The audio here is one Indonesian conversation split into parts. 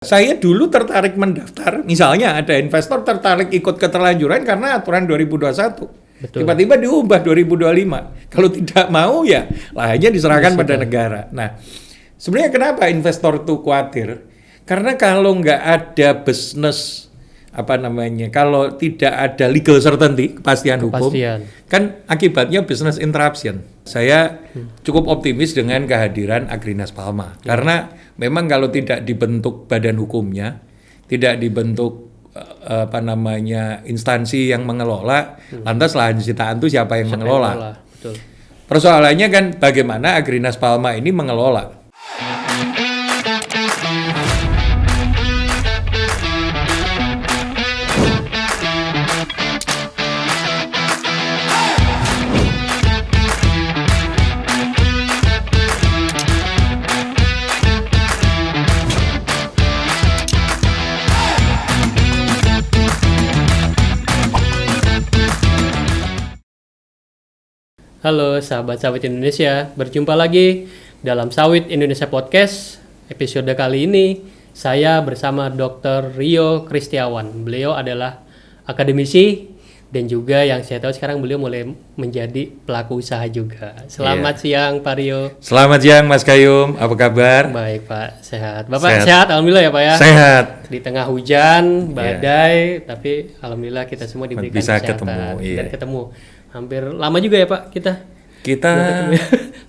Saya dulu tertarik mendaftar, misalnya ada investor tertarik ikut keterlanjuran karena aturan 2021. Betul. Tiba-tiba diubah 2025. Kalau tidak mau ya lahannya diserahkan pada negara. Nah, sebenarnya kenapa investor itu khawatir? Karena kalau nggak ada bisnis, kalau tidak ada legal certainty, kepastian hukum, kan akibatnya business interruption. Saya cukup optimis dengan kehadiran Agrinas Palma. Karena memang kalau tidak dibentuk badan hukumnya, tidak dibentuk instansi yang mengelola, lantas lahan sitaan itu siapa yang mengelola? Betul. Persoalannya kan bagaimana Agrinas Palma ini mengelola. Halo sahabat-sahabat Indonesia, berjumpa lagi dalam Sawit Indonesia Podcast. Episode kali ini saya bersama Dr. Rio Kristiawan. Beliau adalah akademisi dan juga yang saya tahu sekarang beliau mulai menjadi pelaku usaha juga. Selamat siang Pak Rio. Selamat siang Mas Kayum, apa kabar? Baik Pak, sehat. Bapak sehat alhamdulillah ya Pak ya? Sehat. Di tengah hujan, badai, tapi alhamdulillah kita semua diberikan bisa kesehatan. Ketemu, dan ketemu. Hampir lama juga ya Pak kita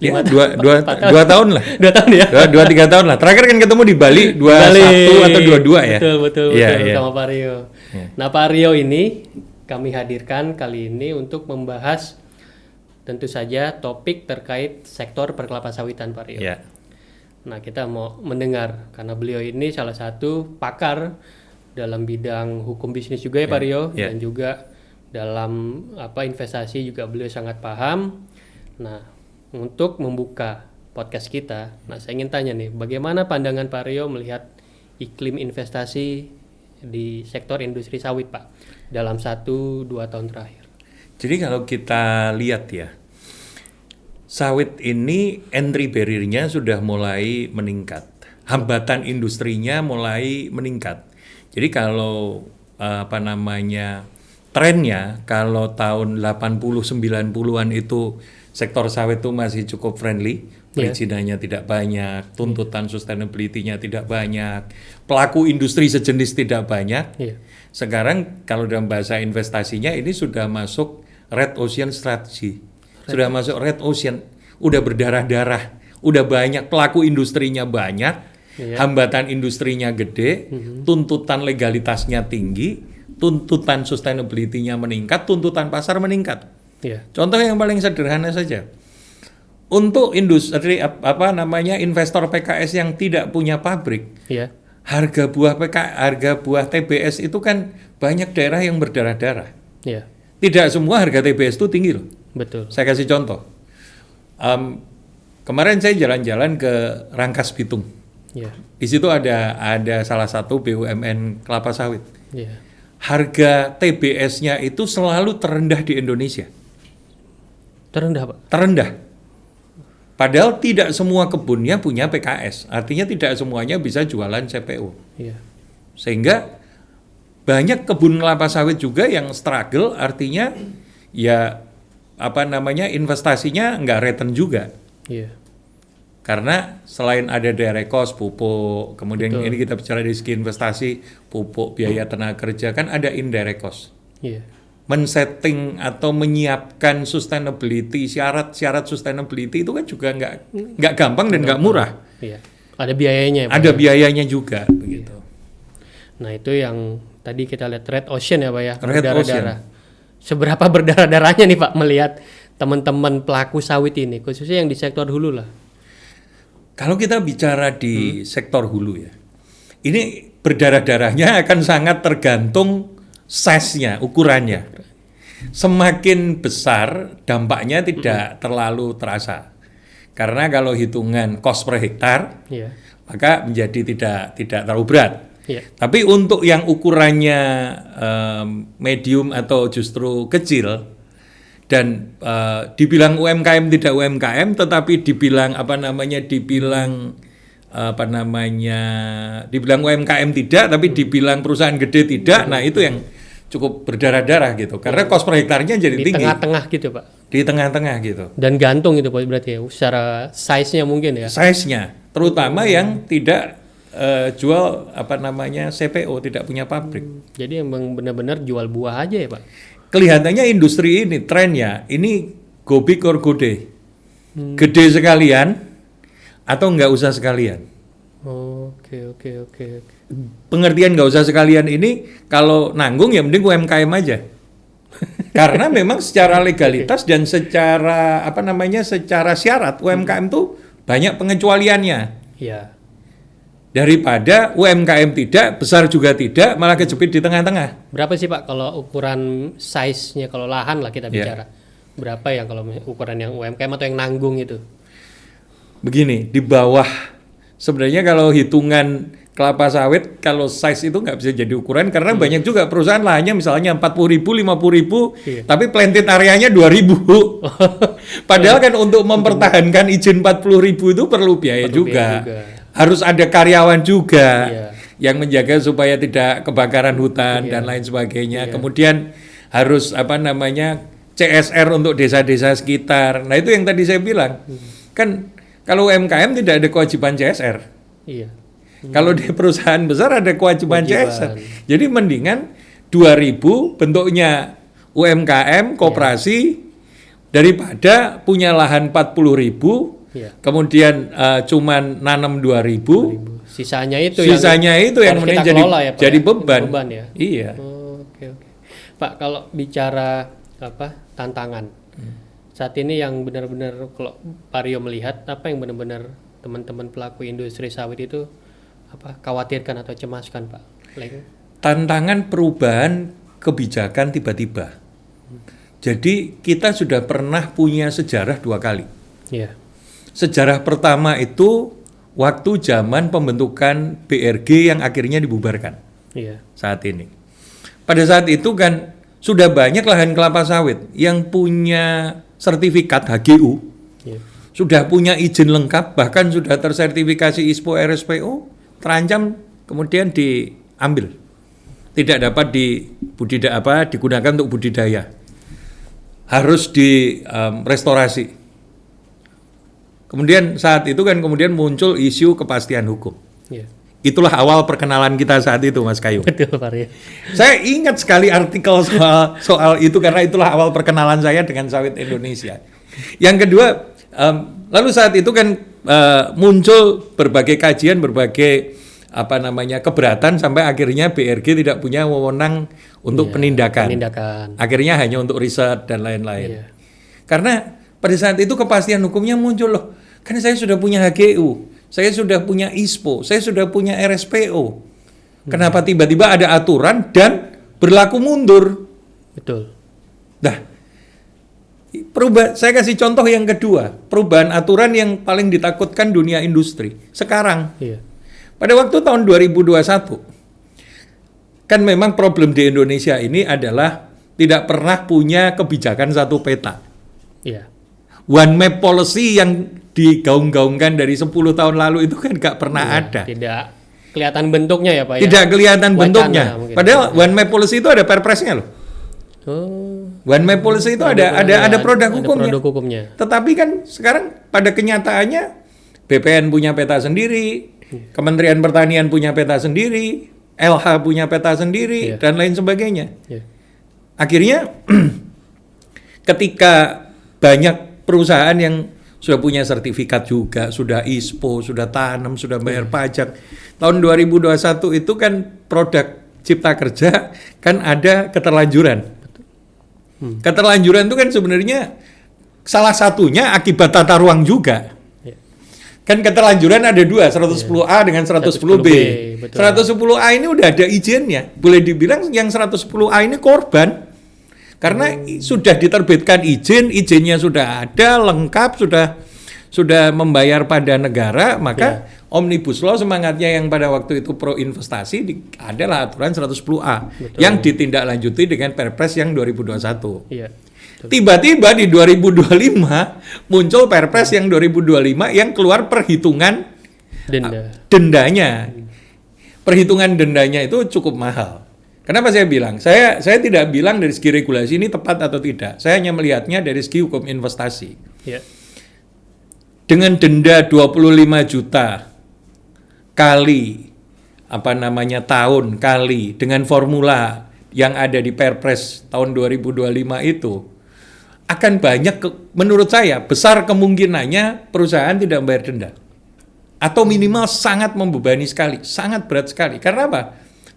ya, dua tahun lah. 2 tahun ya? 2-3 tahun lah. Terakhir kan ketemu di Bali 21 atau 22 ya? Betul sama Pak Rio. Nah Pak Rio ini kami hadirkan kali ini untuk membahas tentu saja topik terkait sektor perkelapa sawitan Pak Rio. Nah kita mau mendengar karena beliau ini salah satu pakar dalam bidang hukum bisnis juga ya Pak Rio, dan juga dalam investasi juga beliau sangat paham. Nah, untuk membuka podcast kita, saya ingin tanya nih, bagaimana pandangan Pak Rio melihat iklim investasi di sektor industri sawit, Pak, dalam 1-2 tahun terakhir? Jadi kalau kita lihat ya, sawit ini entry barrier-nya sudah mulai meningkat, hambatan industrinya mulai meningkat. Jadi kalau trennya kalau tahun 80-90-an itu sektor sawit itu masih cukup friendly, perizinannya tidak banyak, tuntutan sustainability-nya tidak banyak, pelaku industri sejenis tidak banyak. Sekarang kalau dalam bahasa investasinya ini sudah masuk red ocean strategy, sudah masuk red ocean, udah berdarah-darah, udah banyak pelaku industrinya banyak, hambatan industrinya gede, tuntutan legalitasnya tinggi, tuntutan sustainability-nya meningkat, tuntutan pasar meningkat. Contoh yang paling sederhana saja. Untuk industri investor PKS yang tidak punya pabrik, harga buah TBS itu kan banyak daerah yang berdarah-darah. Tidak semua harga TBS itu tinggi loh. Betul. Saya kasih contoh. Kemarin saya jalan-jalan ke Rangkas Bitung. Di situ ada salah satu BUMN kelapa sawit. Harga TBS-nya itu selalu terendah di Indonesia. Terendah, Pak? Terendah. Padahal tidak semua kebunnya punya PKS. Artinya tidak semuanya bisa jualan CPO. Sehingga banyak kebun kelapa sawit juga yang struggle, artinya investasinya nggak return juga. Karena selain ada direct cost, pupuk, kemudian ini kita bicara dari segi investasi, pupuk, biaya tenaga kerja, kan ada indirect cost. Men-setting atau menyiapkan sustainability, syarat-syarat sustainability itu kan juga nggak gampang dan nggak murah. Ada biayanya. Ada biayanya juga, begitu. Nah itu yang tadi kita lihat red ocean ya Pak ya, berdarah-darah. Seberapa berdarah-darahnya nih Pak melihat teman-teman pelaku sawit ini, khususnya yang di sektor hulu lah. Kalau kita bicara di sektor hulu ya, ini berdarah-darahnya akan sangat tergantung size-nya, ukurannya. Semakin besar dampaknya tidak terlalu terasa. Karena kalau hitungan cost per hektar, maka menjadi tidak terlalu berat. Tapi untuk yang ukurannya medium atau justru kecil, dan dibilang UMKM tidak UMKM, tetapi dibilang apa namanya, dibilang UMKM tidak, tapi dibilang perusahaan gede tidak. Nah itu yang cukup berdarah-darah gitu, karena cost per hektarnya jadi di tinggi. Di tengah-tengah gitu Pak. Di tengah-tengah gitu. Dan gantung itu Pak berarti ya, secara size-nya mungkin ya. Size-nya, terutama yang tidak jual apa namanya CPO, tidak punya pabrik. Jadi emang benar-benar jual buah aja ya Pak. Kelihatannya industri ini trennya ini go big or go day. Gede sekalian atau nggak usah sekalian. Oke. Pengertian nggak usah sekalian ini kalau nanggung ya mending UMKM aja. Karena memang secara legalitas dan secara apa namanya secara syarat UMKM tuh banyak pengecualiannya. Iya. Daripada UMKM tidak, besar juga tidak, malah kejepit di tengah-tengah. Berapa sih Pak kalau ukuran size-nya, kalau lahan lah kita bicara? Berapa ya kalau ukuran yang UMKM atau yang nanggung itu? Begini, di bawah sebenarnya kalau hitungan kelapa sawit, kalau size itu nggak bisa jadi ukuran karena banyak juga perusahaan lahannya misalnya 40.000, 50.000, tapi planted areanya 2.000. Padahal kan untuk mempertahankan izin 40.000 itu perlu biaya juga. Harus ada karyawan juga yang menjaga supaya tidak kebakaran hutan dan lain sebagainya. Kemudian harus apa namanya CSR untuk desa-desa sekitar. Nah itu yang tadi saya bilang, kan kalau UMKM tidak ada kewajiban CSR. Iya. Kalau di perusahaan besar ada kewajiban CSR. Jadi mendingan 2.000 bentuknya UMKM, koperasi, daripada punya lahan 40.000, kemudian cuman nanam 2.000. Sisanya itu yang mending jadi beban. Ya? Iya. Oke. Pak, kalau bicara tantangan, saat ini yang benar-benar kalau Pak Rio melihat apa yang benar-benar teman-teman pelaku industri sawit itu khawatirkan atau cemaskan Pak? Tantangan perubahan kebijakan tiba-tiba. Jadi kita sudah pernah punya sejarah 2 kali. Iya. Sejarah pertama itu waktu zaman pembentukan BRG yang akhirnya dibubarkan. Iya. Saat ini. Pada saat itu kan sudah banyak lahan kelapa sawit yang punya sertifikat HGU, sudah punya izin lengkap, bahkan sudah tersertifikasi ISPO RSPO, terancam kemudian diambil. Tidak dapat digunakan untuk budidaya. Harus direstorasi. Kemudian saat itu kan kemudian muncul isu kepastian hukum. Itulah awal perkenalan kita saat itu, Mas Kayu. Betul, Pak Rio. Saya ingat sekali artikel soal itu karena itulah awal perkenalan saya dengan sawit Indonesia. Yang kedua, lalu saat itu kan muncul berbagai kajian, berbagai keberatan sampai akhirnya BRG tidak punya wewenang untuk penindakan. Akhirnya hanya untuk riset dan lain-lain. Karena pada saat itu kepastian hukumnya muncul loh. Kan saya sudah punya HGU, saya sudah punya ISPO, saya sudah punya RSPO. Kenapa tiba-tiba ada aturan dan berlaku mundur? Betul. Nah, saya kasih contoh yang kedua, perubahan aturan yang paling ditakutkan dunia industri. Sekarang, pada waktu tahun 2021, kan memang problem di Indonesia ini adalah tidak pernah punya kebijakan satu peta. One map policy yang digaung-gaungkan dari 10 tahun lalu itu kan nggak pernah ada. Tidak kelihatan bentuknya ya Pak ya? Tidak kelihatan bentuknya. Padahal one map policy itu ada perpresnya loh. One map policy itu ada produk hukumnya. Tetapi kan sekarang pada kenyataannya BPN punya peta sendiri, Kementerian Pertanian punya peta sendiri, LH punya peta sendiri, dan lain sebagainya. Akhirnya ketika banyak perusahaan yang sudah punya sertifikat juga, sudah ISPO, sudah tanam, sudah bayar pajak. Tahun 2021 itu kan produk Cipta Kerja kan ada keterlanjuran. Keterlanjuran itu kan sebenarnya salah satunya akibat tata ruang juga. Kan keterlanjuran ada 2, 110A dengan 110B. 110A ini udah ada izinnya. Boleh dibilang yang 110A ini korban. Karena sudah diterbitkan izinnya sudah ada, lengkap, sudah membayar pada negara, maka Omnibus Law semangatnya yang pada waktu itu pro investasi adalah aturan 110A yang ditindaklanjuti dengan Perpres yang 2021. Tiba-tiba di 2025 muncul Perpres yang 2025 yang keluar perhitungan Dendanya, perhitungan dendanya itu cukup mahal. Kenapa saya bilang? Saya tidak bilang dari segi regulasi ini tepat atau tidak. Saya hanya melihatnya dari segi hukum investasi. Ya. Dengan denda 25 juta kali tahun kali dengan formula yang ada di Perpres tahun 2025 itu akan banyak menurut saya besar kemungkinannya perusahaan tidak membayar denda. Atau minimal sangat membebani sekali, sangat berat sekali. Karena apa?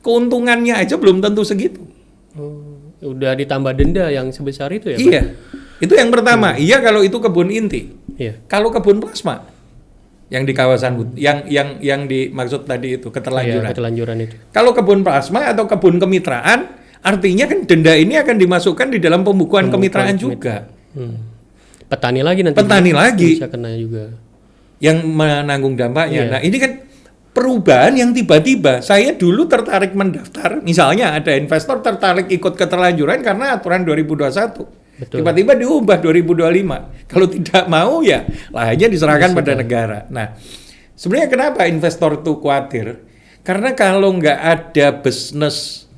Keuntungannya aja belum tentu segitu. Udah ditambah denda yang sebesar itu ya, Pak? Iya, itu yang pertama. Iya kalau itu kebun inti. Iya. Kalau kebun plasma, yang di kawasan yang dimaksud tadi itu keterlanjuran. Iya, keterlanjuran itu. Kalau kebun plasma atau kebun kemitraan, artinya kan denda ini akan dimasukkan di dalam pembukuan kemitraan juga. Petani lagi nanti. Petani lagi. Bisa kena juga. Yang menanggung dampaknya. Iya. Nah ini kan perubahan yang tiba-tiba. Saya dulu tertarik mendaftar, misalnya ada investor tertarik ikut keterlanjuran karena aturan 2021. Betul. Tiba-tiba diubah 2025. Kalau tidak mau ya lahannya diserahkan pada negara. Nah sebenarnya kenapa investor itu khawatir? Karena kalau nggak ada bisnis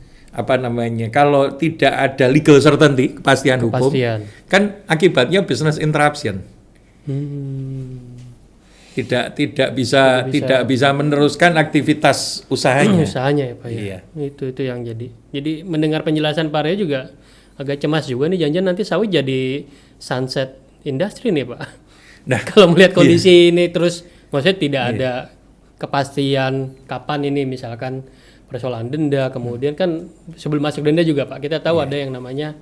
kalau tidak ada legal certainty, kepastian hukum, kan akibatnya business interruption. Tidak bisa meneruskan aktivitas usahanya. Usahanya ya Pak ya. Iya. Itu yang jadi. Jadi mendengar penjelasan Pak Aryo juga agak cemas juga nih, jangan-jangan nanti sawit jadi sunset industry nih Pak. Nah, kalau melihat kondisi ini terus, maksudnya tidak ada kepastian kapan ini misalkan persoalan denda, kemudian kan sebelum masuk denda juga Pak, kita tahu ada yang namanya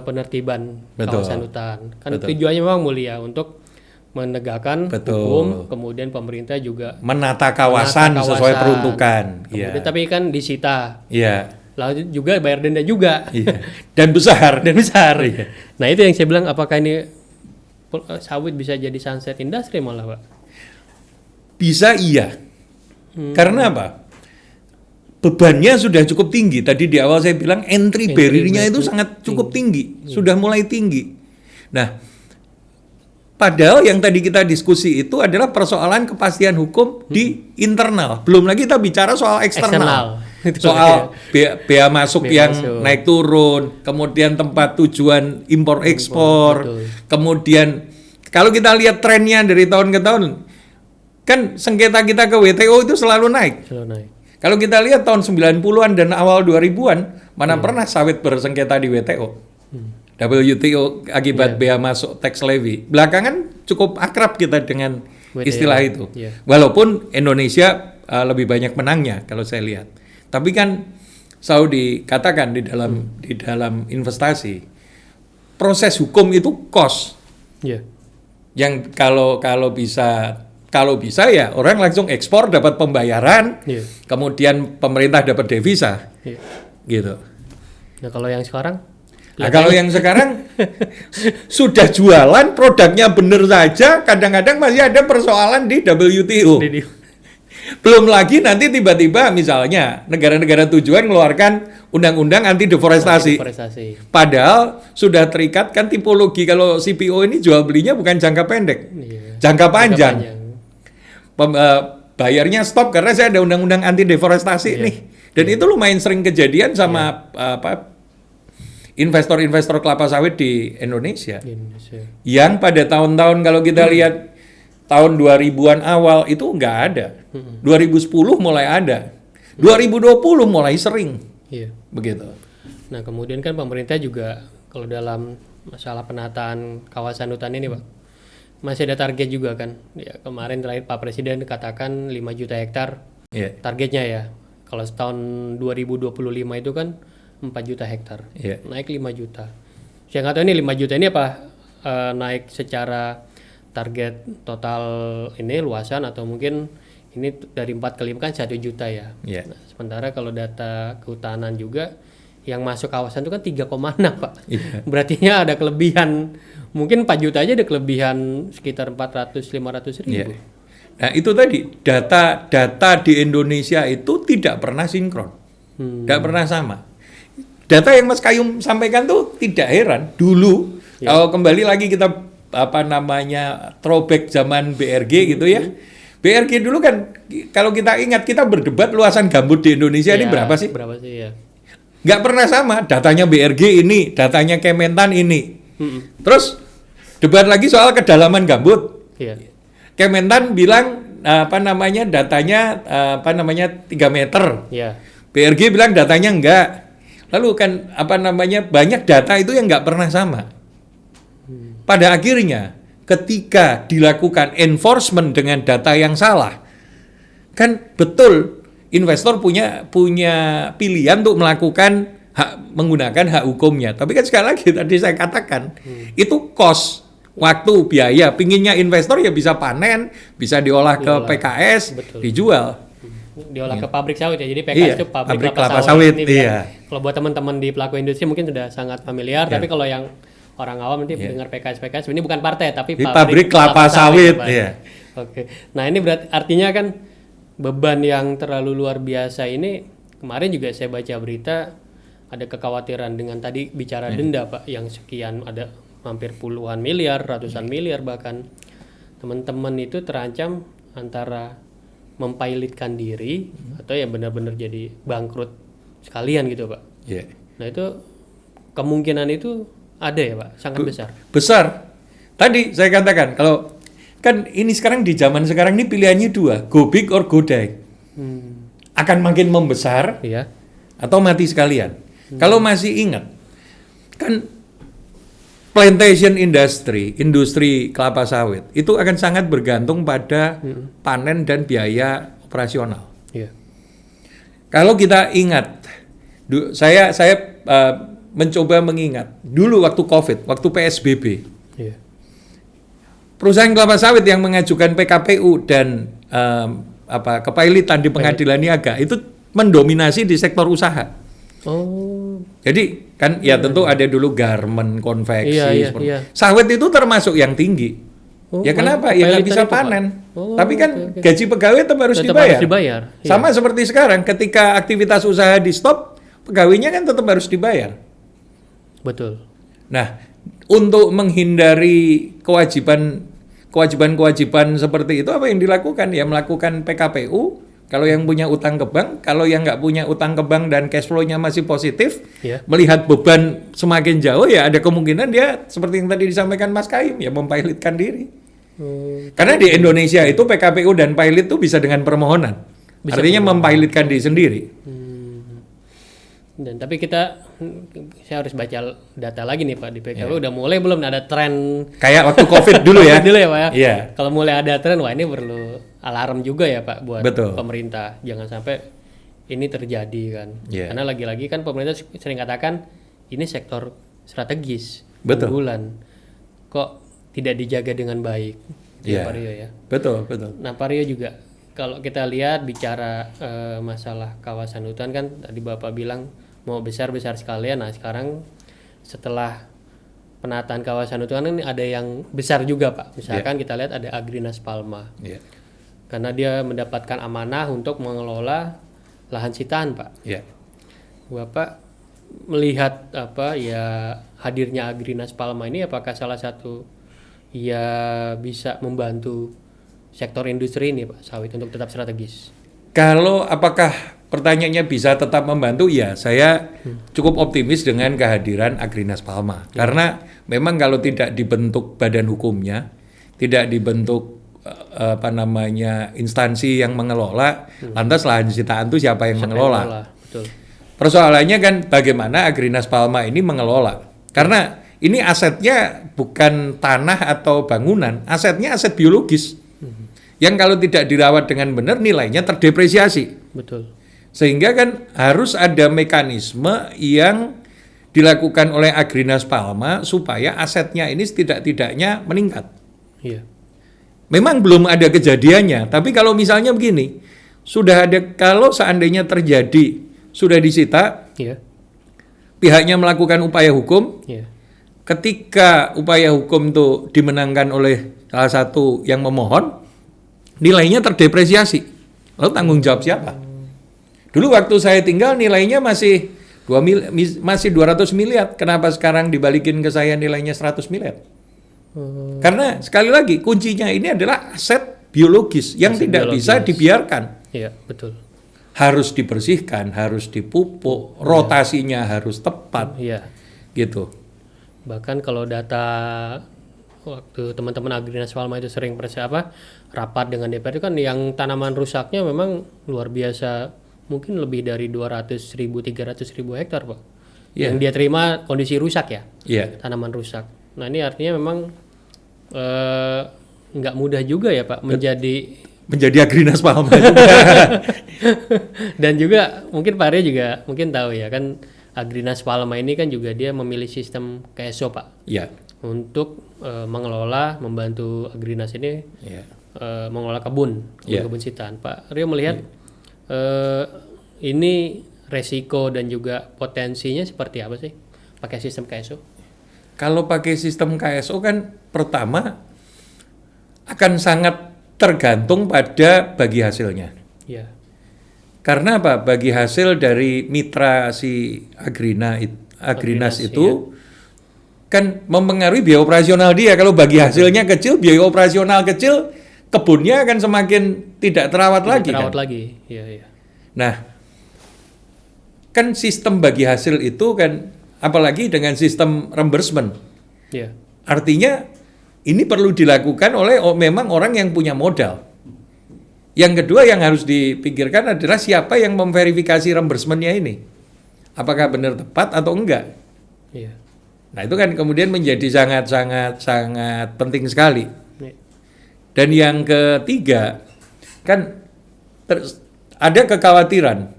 penertiban kawasan hutan. Kan tujuannya memang mulia untuk menegakkan hukum, kemudian pemerintah juga menata kawasan sesuai peruntukan. Kemudian, tapi kan disita. Iya. Lalu juga bayar denda juga. Iya. Dan besar. Iya. Nah itu yang saya bilang, apakah ini sawit bisa jadi sunset industry malah Pak? Bisa iya. Karena apa? Bebannya sudah cukup tinggi. Tadi di awal saya bilang entry barrier-nya itu sangat cukup tinggi. Sudah mulai tinggi. Nah, padahal yang tadi kita diskusi itu adalah persoalan kepastian hukum di internal. Belum lagi kita bicara soal eksternal. Soal bea masuk yang naik turun, kemudian tempat tujuan impor ekspor, kemudian kalau kita lihat trennya dari tahun ke tahun, kan sengketa kita ke WTO itu selalu naik. Kalau kita lihat tahun 90-an dan awal 2000-an, mana pernah sawit bersengketa di WTO? WTO akibat bea masuk tax levy. Belakangan cukup akrab kita dengan istilah itu. Walaupun Indonesia lebih banyak menangnya kalau saya lihat. Tapi kan selalu dikatakan di dalam investasi, proses hukum itu cost. Yang kalau bisa ya orang langsung ekspor dapat pembayaran, kemudian pemerintah dapat devisa, gitu. Nah kalau yang sekarang? Nah, kalau yang sekarang sudah jualan produknya benar saja, kadang-kadang masih ada persoalan di WTO. Belum lagi nanti tiba-tiba misalnya negara-negara tujuan mengeluarkan undang-undang anti deforestasi. Padahal sudah terikat kan tipologi kalau CPO ini jual belinya bukan jangka pendek, jangka panjang. Bayarnya stop karena saya ada undang-undang anti deforestasi nih. Dan itu lumayan sering kejadian sama investor-investor kelapa sawit di Indonesia. Yang pada tahun-tahun kalau kita lihat tahun 2000-an awal itu nggak ada. 2010 mulai ada. 2020 mulai sering. Begitu. Nah, kemudian kan pemerintah juga kalau dalam masalah penataan kawasan hutan ini, Pak, masih ada target juga kan. Ya, kemarin terakhir Pak Presiden katakan 5 juta hektar targetnya ya. Kalau tahun 2025 itu kan 4 juta hektar. Naik 5 juta. Saya nggak tahu ini 5 juta ini apa naik secara target total ini luasan atau mungkin ini dari 4 ke 5 kan 1 juta ya. Nah, sementara kalau data kehutanan juga yang masuk kawasan itu kan 3,6 Pak. Berarti ada kelebihan, mungkin 4 juta aja ada kelebihan sekitar 400-500 ribu. Nah itu tadi data di Indonesia itu tidak pernah sinkron, tidak pernah sama. Data yang Mas Kayum sampaikan tuh tidak heran. Dulu kalau kembali lagi kita throwback zaman BRG gitu ya. BRG dulu kan, kalau kita ingat, kita berdebat luasan gambut di Indonesia ini berapa sih? Berapa sih ya? Nggak pernah sama, datanya BRG ini, datanya Kementan ini. Terus debat lagi soal kedalaman gambut. Iya. Kementan bilang datanya 3 meter. Iya. BRG bilang datanya enggak. Lalu kan banyak data itu yang nggak pernah sama. Pada akhirnya ketika dilakukan enforcement dengan data yang salah, kan betul investor punya pilihan untuk melakukan menggunakan hak hukumnya. Tapi kan sekali lagi tadi saya katakan itu cost, waktu, biaya. Pinginnya investor ya bisa panen, bisa diolah ke PKS, betul, dijual. Diolah ke pabrik sawit ya. Jadi PKS itu pabrik kelapa sawit. Kalau buat teman-teman di pelaku industri mungkin sudah sangat familiar, tapi kalau yang orang awam nanti mendengar PKS ini bukan partai tapi pabrik kelapa sawit. Oke. Nah, ini berarti artinya kan beban yang terlalu luar biasa ini. Kemarin juga saya baca berita ada kekhawatiran dengan tadi bicara denda Pak, yang sekian, ada hampir puluhan miliar, ratusan miliar bahkan. Teman-teman itu terancam antara mempilotkan diri atau ya benar-benar jadi bangkrut sekalian gitu Pak. Nah, itu kemungkinan itu ada ya Pak, sangat besar. Besar. Tadi saya katakan kalau kan ini sekarang di zaman sekarang ini pilihannya dua, go big or go die. Akan makin membesar atau mati sekalian. Kalau masih ingat, kan plantation industri kelapa sawit itu akan sangat bergantung pada panen dan biaya operasional. Kalau kita ingat, saya mencoba mengingat dulu waktu COVID, waktu PSBB, perusahaan kelapa sawit yang mengajukan PKPU dan kepailitan di pengadilan niaga itu mendominasi di sektor usaha. Jadi kan ya tentu ada dulu garment, konveksi, sawit itu termasuk yang tinggi. Kenapa? Ya nggak bisa panen. Tapi kan gaji pegawai tetap harus dibayar. Sama seperti sekarang, ketika aktivitas usaha di stop, pegawainya kan tetap harus dibayar. Betul. Nah, untuk menghindari kewajiban seperti itu, apa yang dilakukan? Ya melakukan PKPU. Kalau yang punya utang ke bank, kalau yang nggak punya utang ke bank dan cash flow-nya masih positif, melihat beban semakin jauh, ya ada kemungkinan dia seperti yang tadi disampaikan Mas Kaim, ya mempilotkan diri. Karena di Indonesia itu PKPU dan pilot itu bisa dengan permohonan, artinya mempilotkan diri sendiri. Dan tapi saya harus baca data lagi nih Pak, di PKPU udah mulai belum ada tren kayak waktu COVID dulu ya. Dulu ya Pak ya. Kalau mulai ada tren, wah ini perlu alarm juga ya Pak buat pemerintah. Jangan sampai ini terjadi kan. Karena lagi-lagi kan pemerintah sering katakan ini sektor strategis, unggulan. Kok tidak dijaga dengan baik? Pak Rio ya. Betul. Nah Pak Rio juga kalau kita lihat bicara masalah kawasan hutan kan tadi Bapak bilang mau besar-besar sekalian. Nah sekarang setelah penataan kawasan hutan ini ada yang besar juga Pak. Misalkan kita lihat ada Agrinas Palma. Karena dia mendapatkan amanah untuk mengelola lahan sitaan Pak. Bapak melihat hadirnya Agrinas Palma ini apakah salah satu bisa membantu sektor industri ini Pak sawit untuk tetap strategis? Kalau apakah pertanyaannya bisa tetap membantu? Ya, saya cukup optimis dengan kehadiran Agrinas Palma. Karena memang kalau tidak dibentuk badan hukumnya, tidak dibentuk instansi yang mengelola, lantas lahan sitaan itu siapa yang mengelola? Betul. Persoalannya kan bagaimana Agrinas Palma ini mengelola. Karena ini asetnya bukan tanah atau bangunan, asetnya aset biologis. Yang kalau tidak dirawat dengan benar nilainya terdepresiasi. Betul. Sehingga kan harus ada mekanisme yang dilakukan oleh Agrinas Palma supaya asetnya ini setidak-tidaknya meningkat. Memang belum ada kejadiannya, tapi kalau misalnya begini, kalau seandainya terjadi, sudah disita, pihaknya melakukan upaya hukum, ketika upaya hukum itu dimenangkan oleh salah satu yang memohon, nilainya terdepresiasi. Lalu tanggung jawab siapa? Dulu waktu saya tinggal nilainya masih 200 miliar. Kenapa sekarang dibalikin ke saya nilainya 100 miliar? Karena sekali lagi kuncinya ini adalah aset biologis yang Asap tidak biologis. bisa dibiarkan. Iya, betul. Harus dibersihkan, harus dipupuk, rotasinya harus tepat, Iya. gitu. Bahkan kalau data waktu teman-teman Agrinas Walma itu sering rapat dengan DPR itu kan yang tanaman rusaknya memang luar biasa, mungkin lebih dari 200.000 300.000 hektar, Pak. Iya. Yang dia terima kondisi rusak ya. Iya. Tanaman rusak. Nah, ini artinya memang nggak mudah juga ya, Pak, Menjadi Agrinas Walma. dan juga mungkin Pak Aryo juga mungkin tahu ya kan, Agrinas Walma ini kan juga dia memilih sistem KSO, Pak. Iya. Untuk membantu Agrinas ini Iya. mengelola kebun sitaan. Pak Rio melihat ini resiko dan juga potensinya seperti apa sih pakai sistem KSO? Kalau pakai sistem KSO kan pertama akan sangat tergantung pada bagi hasilnya. Ya. Karena apa? Bagi hasil dari mitra si Agrinas itu kan mempengaruhi biaya operasional dia. Kalau bagi hasilnya kecil, biaya operasional kecil, kebunnya akan semakin tidak terawat lagi. Iya, iya. Nah, kan sistem bagi hasil itu kan, apalagi dengan sistem reimbursement. Iya. Artinya ini perlu dilakukan oleh memang orang yang punya modal. Yang kedua yang harus dipikirkan adalah siapa yang memverifikasi reimbursement-nya ini. Apakah benar tepat atau enggak? Iya. Nah, itu kan kemudian menjadi sangat penting sekali. Iya. Dan yang ketiga, kan ada kekhawatiran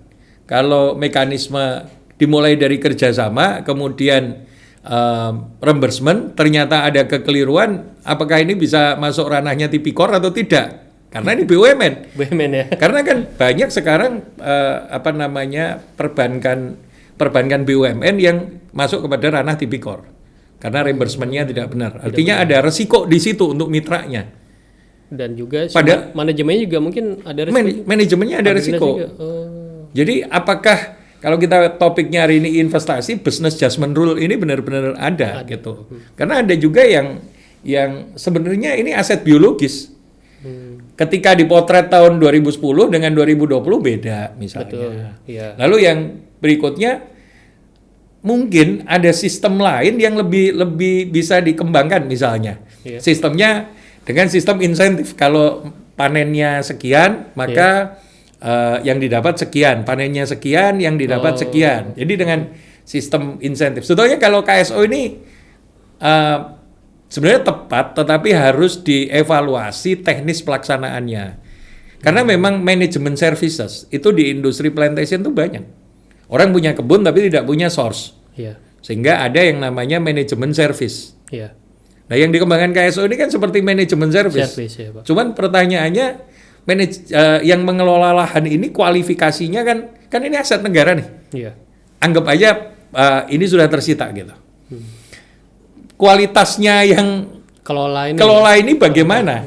kalau mekanisme dimulai dari kerjasama, kemudian reimbursement, ternyata ada kekeliruan, apakah ini bisa masuk ranahnya Tipikor atau tidak? Karena ini BUMN. BUMN ya. Karena kan banyak sekarang perbankan BUMN yang masuk kepada ranah Tipikor. Karena reimbursement-nya tidak benar. Artinya ada resiko di situ untuk mitranya. Dan juga manajemennya juga mungkin ada resiko. Manajemennya ada resiko. Jadi apakah kalau kita topiknya hari ini investasi, business judgment rule ini benar-benar ada gitu. Karena ada juga yang sebenarnya ini aset biologis. Ketika dipotret tahun 2010 dengan 2020 beda misalnya. Betul, ya. Lalu yang berikutnya mungkin ada sistem lain yang lebih bisa dikembangkan misalnya. Ya. Sistemnya dengan sistem insentif. Kalau panennya sekian, maka yang didapat sekian, panennya sekian, yang didapat sekian. Jadi dengan sistem insentif. Sebetulnya kalau KSO ini sebenarnya tepat, tetapi harus dievaluasi teknis pelaksanaannya. Karena memang manajemen services itu di industri plantation itu banyak. Orang punya kebun tapi tidak punya source. Iya. Sehingga ada yang namanya manajemen service. Iya. Nah, yang dikembangkan KSO ini kan seperti manajemen service. Ya, Pak. Cuman pertanyaannya yang mengelola lahan ini kualifikasinya kan ini aset negara nih. Iya. Anggap aja ini sudah tersita gitu. Kualitasnya yang kelola ini bagaimana?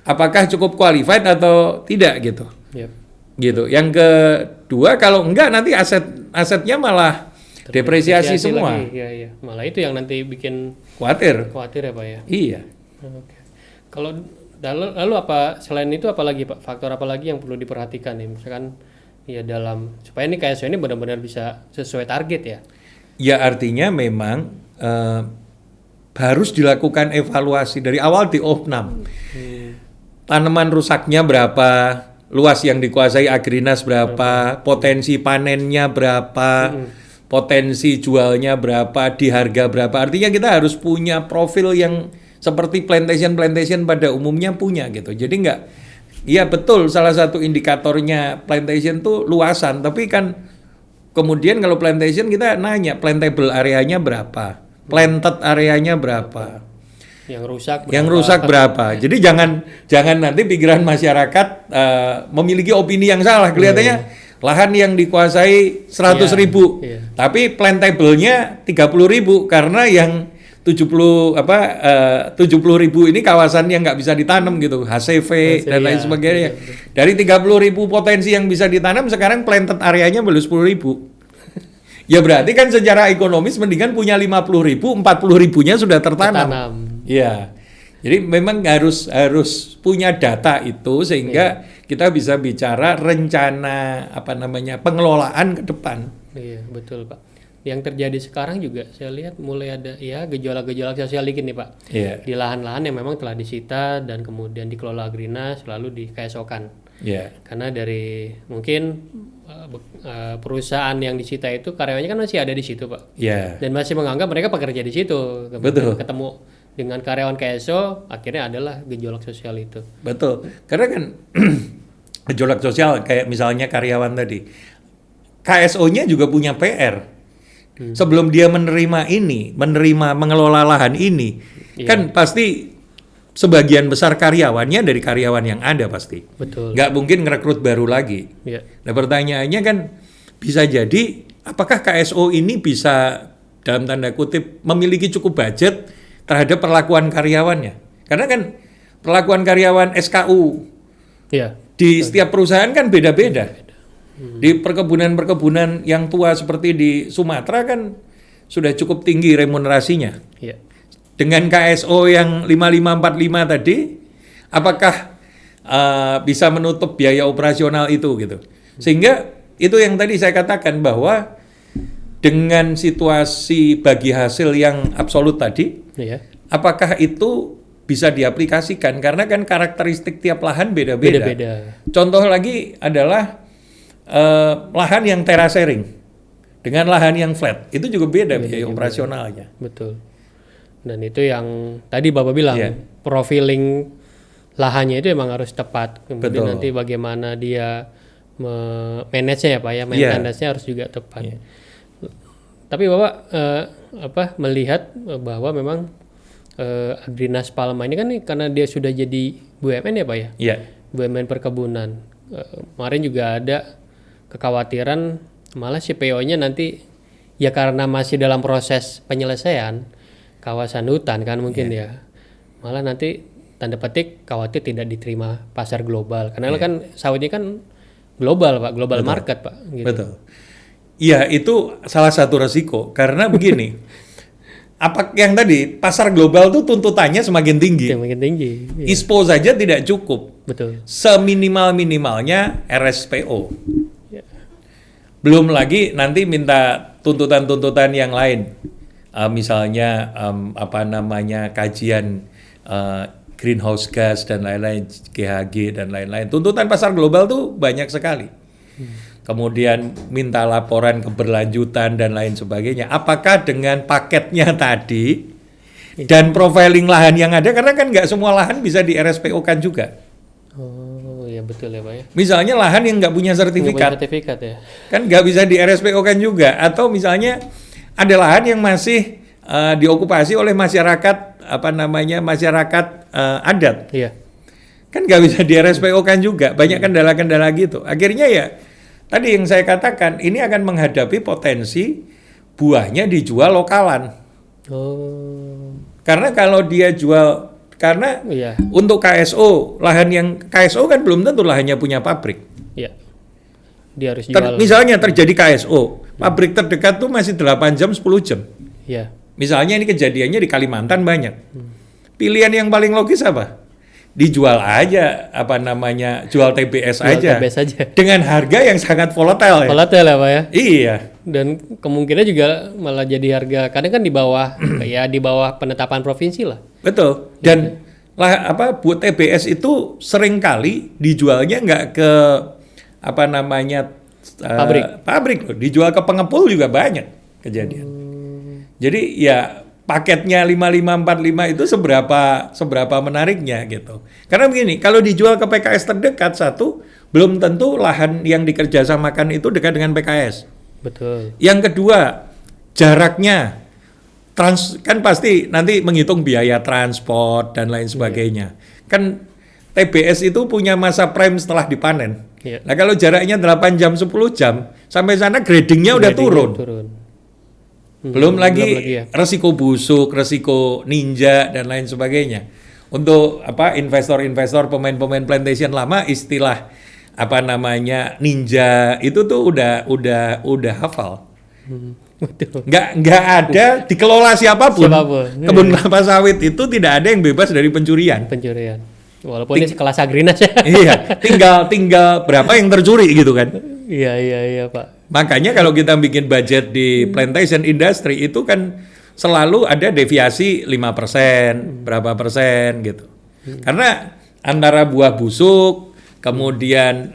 Apakah cukup qualified atau tidak gitu? Yep. Gitu. Yang kedua, kalau enggak nanti asetnya malah depresiasi semua. Iya. Malah itu yang nanti bikin Khawatir ya, Pak ya. Iya. Oke. Kalau lalu apa selain itu apalagi Pak? Faktor apa lagi yang perlu diperhatikan nih? Misalkan ya dalam supaya ini KSO ini benar-benar bisa sesuai target ya. Ya artinya memang harus dilakukan evaluasi dari awal di opnam. Tanaman rusaknya berapa, luas yang dikuasai Agrinas berapa, potensi panennya berapa, potensi jualnya berapa, di harga berapa. Artinya kita harus punya profil yang seperti plantation pada umumnya punya gitu. Jadi iya betul salah satu indikatornya plantation tuh luasan, tapi kan kemudian kalau plantation kita nanya plantable areanya berapa, planted areanya berapa. Yang rusak berapa. Jadi jangan nanti pikiran masyarakat memiliki opini yang salah. Kelihatannya lahan yang dikuasai 100.000, tapi plantable-nya 30.000 karena yang 70.000 ini kawasan yang nggak bisa ditanam gitu, HCV dan lain sebagainya. Dari 30.000 potensi yang bisa ditanam, sekarang planted areanya baru 10.000. Ya berarti kan secara ekonomis mendingan punya 50.000, 40.000-nya sudah tertanam. Iya. Jadi memang harus punya data itu sehingga kita bisa bicara rencana pengelolaan ke depan. Iya, betul Pak. Yang terjadi sekarang juga saya lihat mulai ada ya gejolak-gejolak sosial dikit nih Pak. Yeah. Di lahan-lahan yang memang telah disita dan kemudian dikelola Agrinas lalu di KSO-kan. Yeah. Karena dari mungkin perusahaan yang disita itu karyawannya kan masih ada di situ Pak. Yeah. Dan masih menganggap mereka pekerja di situ. Kemudian ketemu dengan karyawan KSO akhirnya adalah gejolak sosial itu. Betul. Karena kan gejolak sosial kayak misalnya karyawan tadi. KSO-nya juga punya PR. Sebelum dia menerima mengelola lahan ini, kan pasti sebagian besar karyawannya dari karyawan yang ada pasti. Betul. Nggak mungkin ngerekrut baru lagi. Yeah. Nah pertanyaannya kan bisa jadi, apakah KSO ini bisa dalam tanda kutip memiliki cukup budget terhadap perlakuan karyawannya? Karena kan perlakuan karyawan SKU di setiap perusahaan kan beda-beda. Di perkebunan-perkebunan yang tua seperti di Sumatera kan sudah cukup tinggi remunerasinya. Yeah. Dengan KSO yang 5545 tadi, apakah bisa menutup biaya operasional itu gitu? Sehingga itu yang tadi saya katakan bahwa dengan situasi bagi hasil yang absolut tadi, apakah itu bisa diaplikasikan? Karena kan karakteristik tiap lahan beda-beda. Contoh lagi adalah lahan yang terasering dengan lahan yang flat itu juga beda biaya operasionalnya. Betul. Dan itu yang tadi Bapak bilang profiling lahannya itu emang harus tepat. Kemudian nanti bagaimana dia manage-nya ya Pak ya, maintenance-nya harus juga tepat. Tapi Bapak melihat bahwa memang Agrinas Palma ini kan karena dia sudah jadi BUMN ya Pak ya? BUMN perkebunan. Kemarin juga ada kekhawatiran malah CPO-nya nanti ya karena masih dalam proses penyelesaian kawasan hutan kan mungkin ya malah nanti tanda petik khawatir tidak diterima pasar global karena kan sawitnya kan global Pak, global market Pak. Gitu. Betul. Iya itu salah satu resiko karena begini apa yang tadi pasar global tuh tuntutannya semakin tinggi. Semakin tinggi. ISPO saja tidak cukup. Betul. Seminimal-minimalnya RSPO. Belum lagi nanti minta tuntutan-tuntutan yang lain, misalnya kajian greenhouse gas dan lain-lain, GHG dan lain-lain. Tuntutan pasar global tuh banyak sekali. Kemudian minta laporan keberlanjutan dan lain sebagainya. Apakah dengan paketnya tadi dan profiling lahan yang ada, karena kan nggak semua lahan bisa di RSPO-kan juga. Oh iya betul ya Pak ya. Misalnya lahan yang nggak punya sertifikat, ya. Kan nggak bisa di RSPO-kan juga. Atau misalnya ada lahan yang masih diokupasi oleh masyarakat masyarakat adat. Iya. Kan nggak bisa di RSPO-kan juga. Banyak kendala-kendala gitu. Akhirnya ya tadi yang saya katakan ini akan menghadapi potensi buahnya dijual lokalan. Oh. Karena kalau dia jual untuk KSO, lahan yang KSO kan belum tentu lahannya punya pabrik. Iya. Dia harus jual. Misalnya terjadi KSO, pabrik terdekat tuh masih 8 jam, 10 jam. Iya. Misalnya ini kejadiannya di Kalimantan banyak. Pilihan yang paling logis apa? Dijual aja, jual TBS aja. TBS aja. Dengan harga yang sangat volatile. Volatile ya Pak ya? Iya. Dan kemungkinan juga malah jadi harga, kadang kan di bawah, di bawah penetapan provinsi lah. Betul. Dan buat TBS itu seringkali dijualnya nggak ke pabrik loh, dijual ke pengepul juga banyak kejadian. Jadi ya paketnya 5545 itu seberapa menariknya gitu. Karena begini, kalau dijual ke PKS terdekat belum tentu lahan yang dikerjasamakan itu dekat dengan PKS. Betul. Yang kedua, jaraknya kan pasti nanti menghitung biaya transport dan lain sebagainya. Kan TBS itu punya masa prime setelah dipanen. Nah kalau jaraknya 8 jam 10 jam sampai sana gradingnya udah turun. Belum lagi resiko busuk, resiko ninja dan lain sebagainya. Untuk investor-investor pemain-pemain plantation lama istilah ninja itu tuh udah hafal. Betul. Nggak ada dikelola siapapun. Kebun kelapa sawit itu tidak ada yang bebas dari pencurian. Walaupun ini sekelas Agrinas ya. Iya, tinggal berapa yang tercuri gitu kan. Iya Pak. Makanya kalau kita bikin budget di plantation industry itu kan selalu ada deviasi 5%, berapa persen gitu. Karena antara buah busuk, kemudian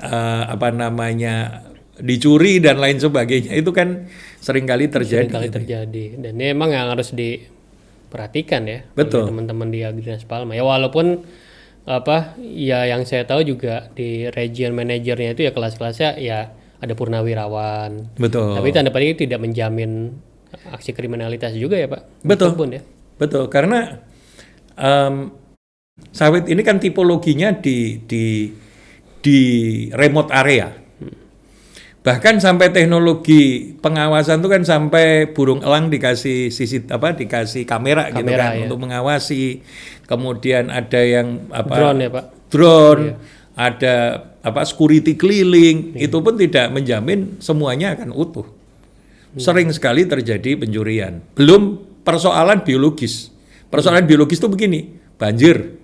dicuri dan lain sebagainya itu kan seringkali terjadi. Dan ini emang yang harus diperhatikan ya. Betul. Teman-teman di Agrinas Palma. Ya walaupun yang saya tahu juga di region manajernya itu ya kelas-kelasnya ya ada purnawirawan. Betul. Tapi tanda petik tidak menjamin aksi kriminalitas juga ya Pak. Betul. Kebun, ya. Betul. Karena sawit ini kan tipologinya di remote area. Bahkan sampai teknologi pengawasan itu kan sampai burung elang dikasih dikasih kamera gitu kan ya, untuk mengawasi. Kemudian ada yang drone ya Pak. Drone, iya. Ada security keliling, itu pun tidak menjamin semuanya akan utuh. Sering sekali terjadi pencurian. Belum persoalan biologis. Persoalan biologis itu begini, banjir.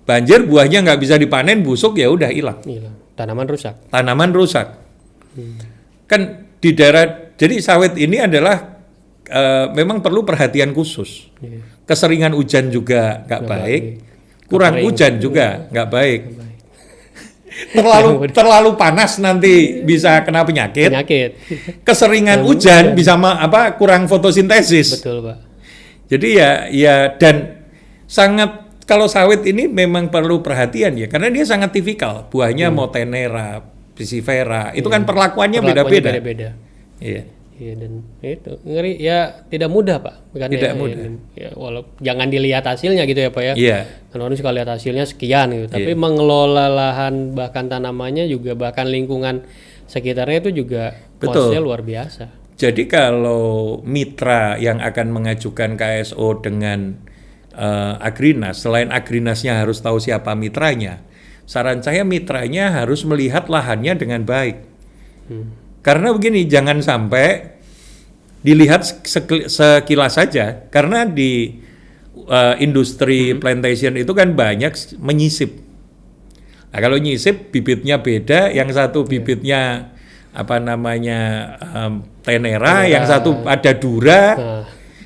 Banjir buahnya nggak bisa dipanen, busuk ya udah hilang. Tanaman rusak. Kan di daerah, jadi sawit ini adalah memang perlu perhatian khusus. Keseringan hujan juga nggak baik, kurang hujan juga nggak baik. Terlalu panas nanti bisa kena penyakit. Keseringan hujan bisa kurang fotosintesis. Betul Pak. Jadi ya dan sangat, kalau sawit ini memang perlu perhatian ya, karena dia sangat tipikal. Buahnya Motenera, Piscifera, itu kan perlakuannya beda-beda. Iya, dan itu ngeri ya, tidak mudah Pak. Tidak mudah. Ya, jangan dilihat hasilnya gitu ya Pak ya. Iya. Kan orang suka lihat hasilnya sekian gitu, tapi mengelola lahan bahkan tanamannya juga, bahkan lingkungan sekitarnya itu juga kosnya luar biasa. Jadi kalau mitra yang akan mengajukan KSO dengan Agrinas, selain Agrinasnya harus tahu siapa mitranya, saran saya mitranya harus melihat lahannya dengan baik. Karena begini, jangan sampai dilihat sekilas saja, karena di industri plantation itu kan banyak menyisip. Nah, kalau nyisip bibitnya beda, yang satu bibitnya Tenera, yang satu ada Dura.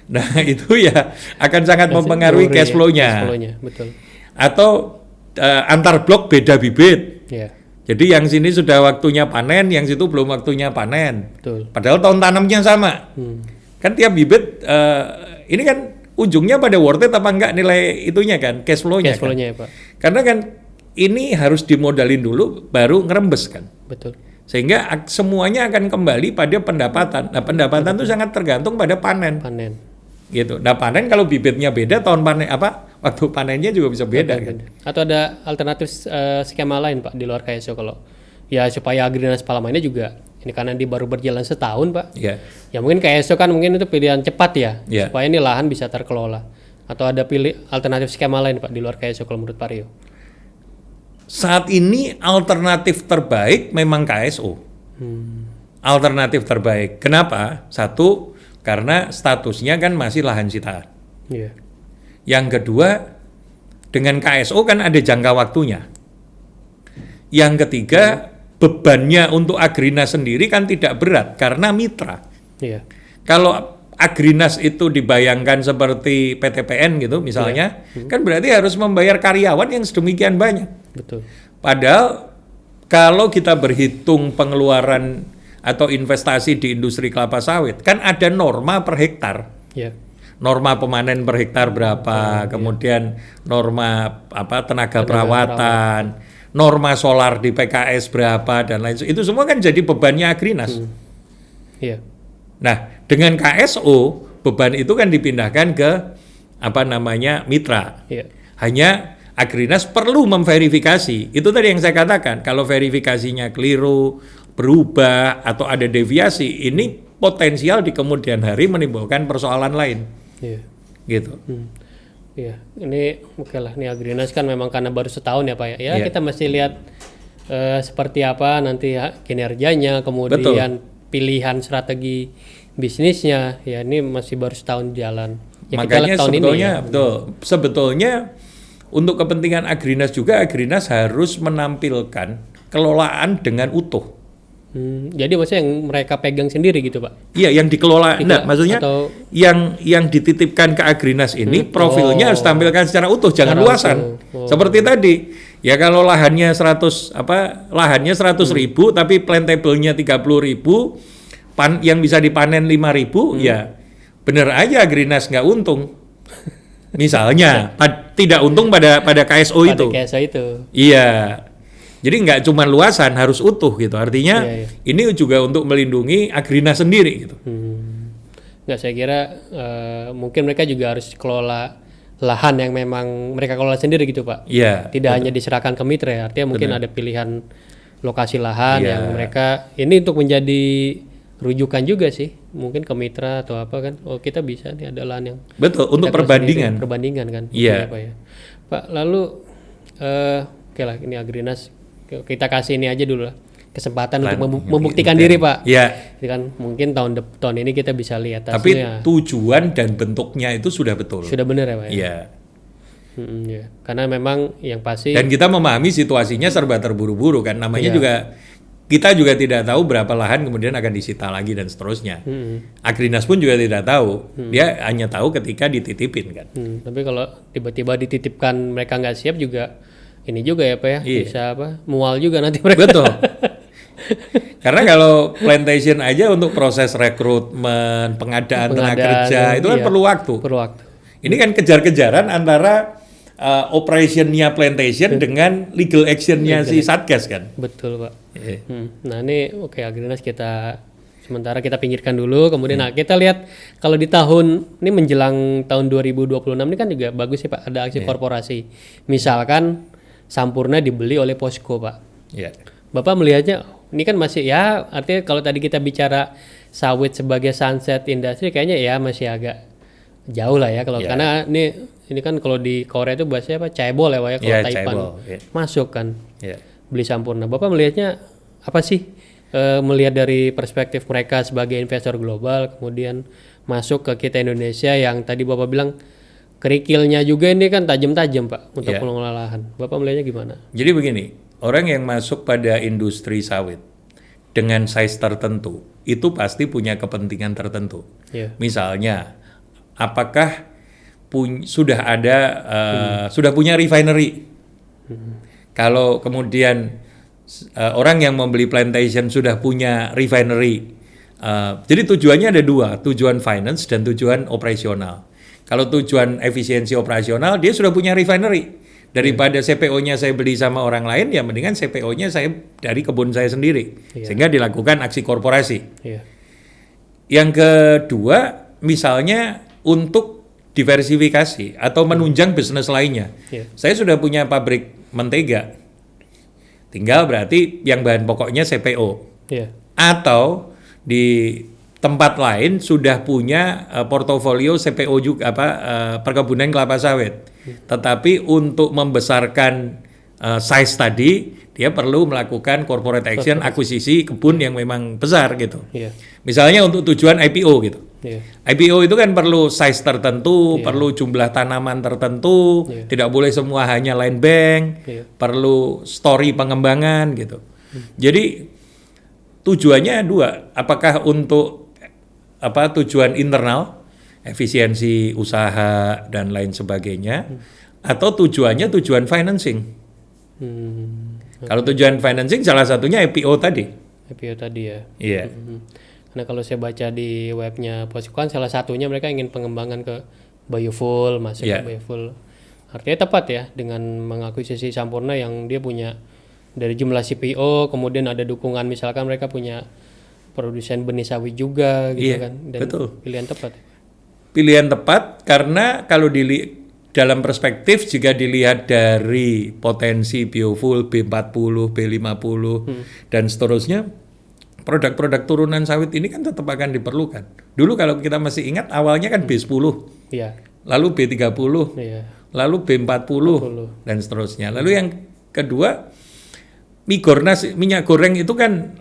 Nah itu ya akan sangat mempengaruhi cash flow-nya. Betul. Atau antar blok beda bibit. Yeah. Jadi yang sini sudah waktunya panen, yang situ belum waktunya panen. Betul. Padahal tahun tanamnya sama. Kan tiap bibit ini kan ujungnya pada worth it apa enggak nilai itunya kan, cash flow-nya. Ya, Pak. Karena kan ini harus dimodalin dulu baru ngerembes kan. Betul. Sehingga semuanya akan kembali pada pendapatan. Nah, pendapatan itu sangat tergantung pada panen. Gitu. Nah, panen kalau bibitnya beda, waktu panennya juga bisa beda kan. Atau ada alternatif skema lain Pak di luar KSO, kalau ya supaya Agrinas Palma ini juga, ini karena dia baru berjalan setahun Pak. Yeah. Ya mungkin KSO kan mungkin itu pilihan cepat ya, supaya ini lahan bisa terkelola. Atau ada alternatif skema lain Pak di luar KSO kalau menurut Pak Rio? Saat ini alternatif terbaik memang KSO. Alternatif terbaik. Kenapa? Satu, karena statusnya kan masih lahan sitaan. Yeah. Yang kedua, dengan KSO kan ada jangka waktunya. Yang ketiga, bebannya untuk Agrinas sendiri kan tidak berat karena mitra. Yeah. Kalau Agrinas itu dibayangkan seperti PTPN gitu misalnya, kan berarti harus membayar karyawan yang sedemikian banyak. Betul. Padahal kalau kita berhitung pengeluaran atau investasi di industri kelapa sawit, kan ada norma per hektar. Yeah. Norma pemanen per hektar berapa, kemudian norma tenaga perawatan, norma solar di PKS berapa dan lain sebagainya. Itu semua kan jadi bebannya Agrinas. Yeah. Nah, dengan KSO beban itu kan dipindahkan ke mitra. Yeah. Hanya Agrinas perlu memverifikasi. Itu tadi yang saya katakan, kalau verifikasinya keliru, berubah atau ada deviasi, ini potensial di kemudian hari menimbulkan persoalan lain. Iya. Gitu. Iya, ini oke lah. Ini Agrinas kan memang karena baru setahun ya Pak ya. Kita masih lihat seperti apa nanti ya kinerjanya, kemudian pilihan strategi bisnisnya ya ini masih baru setahun jalan. Ya, makanya tahun sebetulnya ini, ya. betul. Sebetulnya untuk kepentingan Agrinas juga, Agrinas harus menampilkan kelolaan dengan utuh. Jadi maksudnya yang mereka pegang sendiri gitu, Pak? Iya, yang dikelola. Enggak, maksudnya atau yang dititipkan ke Agrinas ini profilnya harus tampilkan secara utuh, jangan luasan. Seperti tadi. Ya kalau lahannya 100 ribu tapi plantable-nya 30.000, yang bisa dipanen 5.000, ya bener aja Agrinas nggak untung. Misalnya tidak untung pada KSO itu. Pada KSO itu. Iya. Jadi nggak cuma luasan, harus utuh gitu. Artinya ini juga untuk melindungi Agrinas sendiri gitu. Nggak, saya kira mungkin mereka juga harus kelola lahan yang memang mereka kelola sendiri gitu, Pak. Iya. Tidak hanya diserahkan ke mitra ya. Artinya mungkin ada pilihan lokasi lahan yang mereka ini untuk menjadi rujukan juga sih. Mungkin ke mitra atau apa kan. Oh, kita bisa nih ada lahan yang untuk perbandingan. Perbandingan kan. Iya. Pak ya. Pak, lalu oke lah ini Agrinas kita kasih ini aja dulu lah. Kesempatan untuk membuktikan diri, Pak. Iya. Kan mungkin tahun ini kita bisa lihat Tapi hasilnya. tujuan dan bentuknya itu sudah betul. Sudah benar ya, Pak? Iya. Ya. Karena memang yang pasti. Dan kita memahami situasinya serba terburu-buru kan. Namanya juga kita juga tidak tahu berapa lahan kemudian akan disita lagi dan seterusnya. Agrinas pun juga tidak tahu. Dia hanya tahu ketika dititipin kan. Tapi kalau tiba-tiba dititipkan mereka nggak siap juga ini juga ya, Pak ya. Bisa mual juga nanti mereka. Betul. Karena kalau plantation aja untuk proses rekrutmen, pengadaan tenaga kerja itu kan perlu waktu. Ini kan kejar-kejaran antara operationnya plantation dengan legal actionnya si Satgas kan. Betul, Pak. Nah ini Agrinas sementara kita pinggirkan dulu, kemudian kita lihat kalau di tahun ini menjelang tahun 2026 ini kan juga bagus sih, Pak, ada aksi korporasi. Misalkan Sampurna dibeli oleh Posco, Pak. Bapak melihatnya ini kan masih ya, artinya kalau tadi kita bicara sawit sebagai sunset industry kayaknya ya masih agak jauh lah ya kalau karena ini kan kalau di Korea itu bahasanya apa, chaebol ya, Pak ya, kalau Taipan masuk kan beli Sampurna. Bapak melihatnya apa sih, melihat dari perspektif mereka sebagai investor global kemudian masuk ke kita Indonesia yang tadi Bapak bilang kerikilnya juga ini kan tajam-tajam, Pak, untuk pengelola lahan. Bapak melihatnya gimana? Jadi begini, orang yang masuk pada industri sawit dengan size tertentu itu pasti punya kepentingan tertentu. Misalnya, apakah sudah punya refinery? Kalau kemudian orang yang membeli plantation sudah punya refinery, jadi tujuannya ada dua, tujuan finance dan tujuan operasional. Kalau tujuan efisiensi operasional, dia sudah punya refinery. Daripada CPO-nya saya beli sama orang lain, ya mendingan CPO-nya saya dari kebun saya sendiri. Sehingga dilakukan aksi korporasi. Yang kedua, misalnya untuk diversifikasi atau menunjang bisnis lainnya. Saya sudah punya pabrik mentega. Tinggal berarti yang bahan pokoknya CPO. Atau di tempat lain sudah punya portofolio CPO juga perkebunan kelapa sawit. Tetapi untuk membesarkan size tadi dia perlu melakukan corporate action, akuisisi kebun yang memang besar gitu. Misalnya untuk tujuan IPO gitu. IPO itu kan perlu size tertentu, perlu jumlah tanaman tertentu, tidak boleh semua hanya land bank, perlu story pengembangan gitu. Jadi tujuannya dua, apakah untuk tujuan internal, efisiensi usaha dan lain sebagainya, atau tujuannya tujuan financing. Kalau tujuan financing salah satunya IPO tadi. IPO tadi ya. Iya. Karena kalau saya baca di webnya Posco kan salah satunya mereka ingin pengembangan ke biofuel, masuk ke biofuel. Artinya tepat ya dengan mengakuisisi Sampurna yang dia punya dari jumlah CPO, kemudian ada dukungan misalkan mereka punya produsen benih sawit juga gitu kan, dan betul. Pilihan tepat. Pilihan tepat karena kalau dalam perspektif jika dilihat dari potensi biofuel B40, B50 dan seterusnya, produk-produk turunan sawit ini kan tetap akan diperlukan. Dulu kalau kita masih ingat awalnya kan B10, lalu B30, lalu B40 dan seterusnya. Lalu yang kedua, minyak goreng itu kan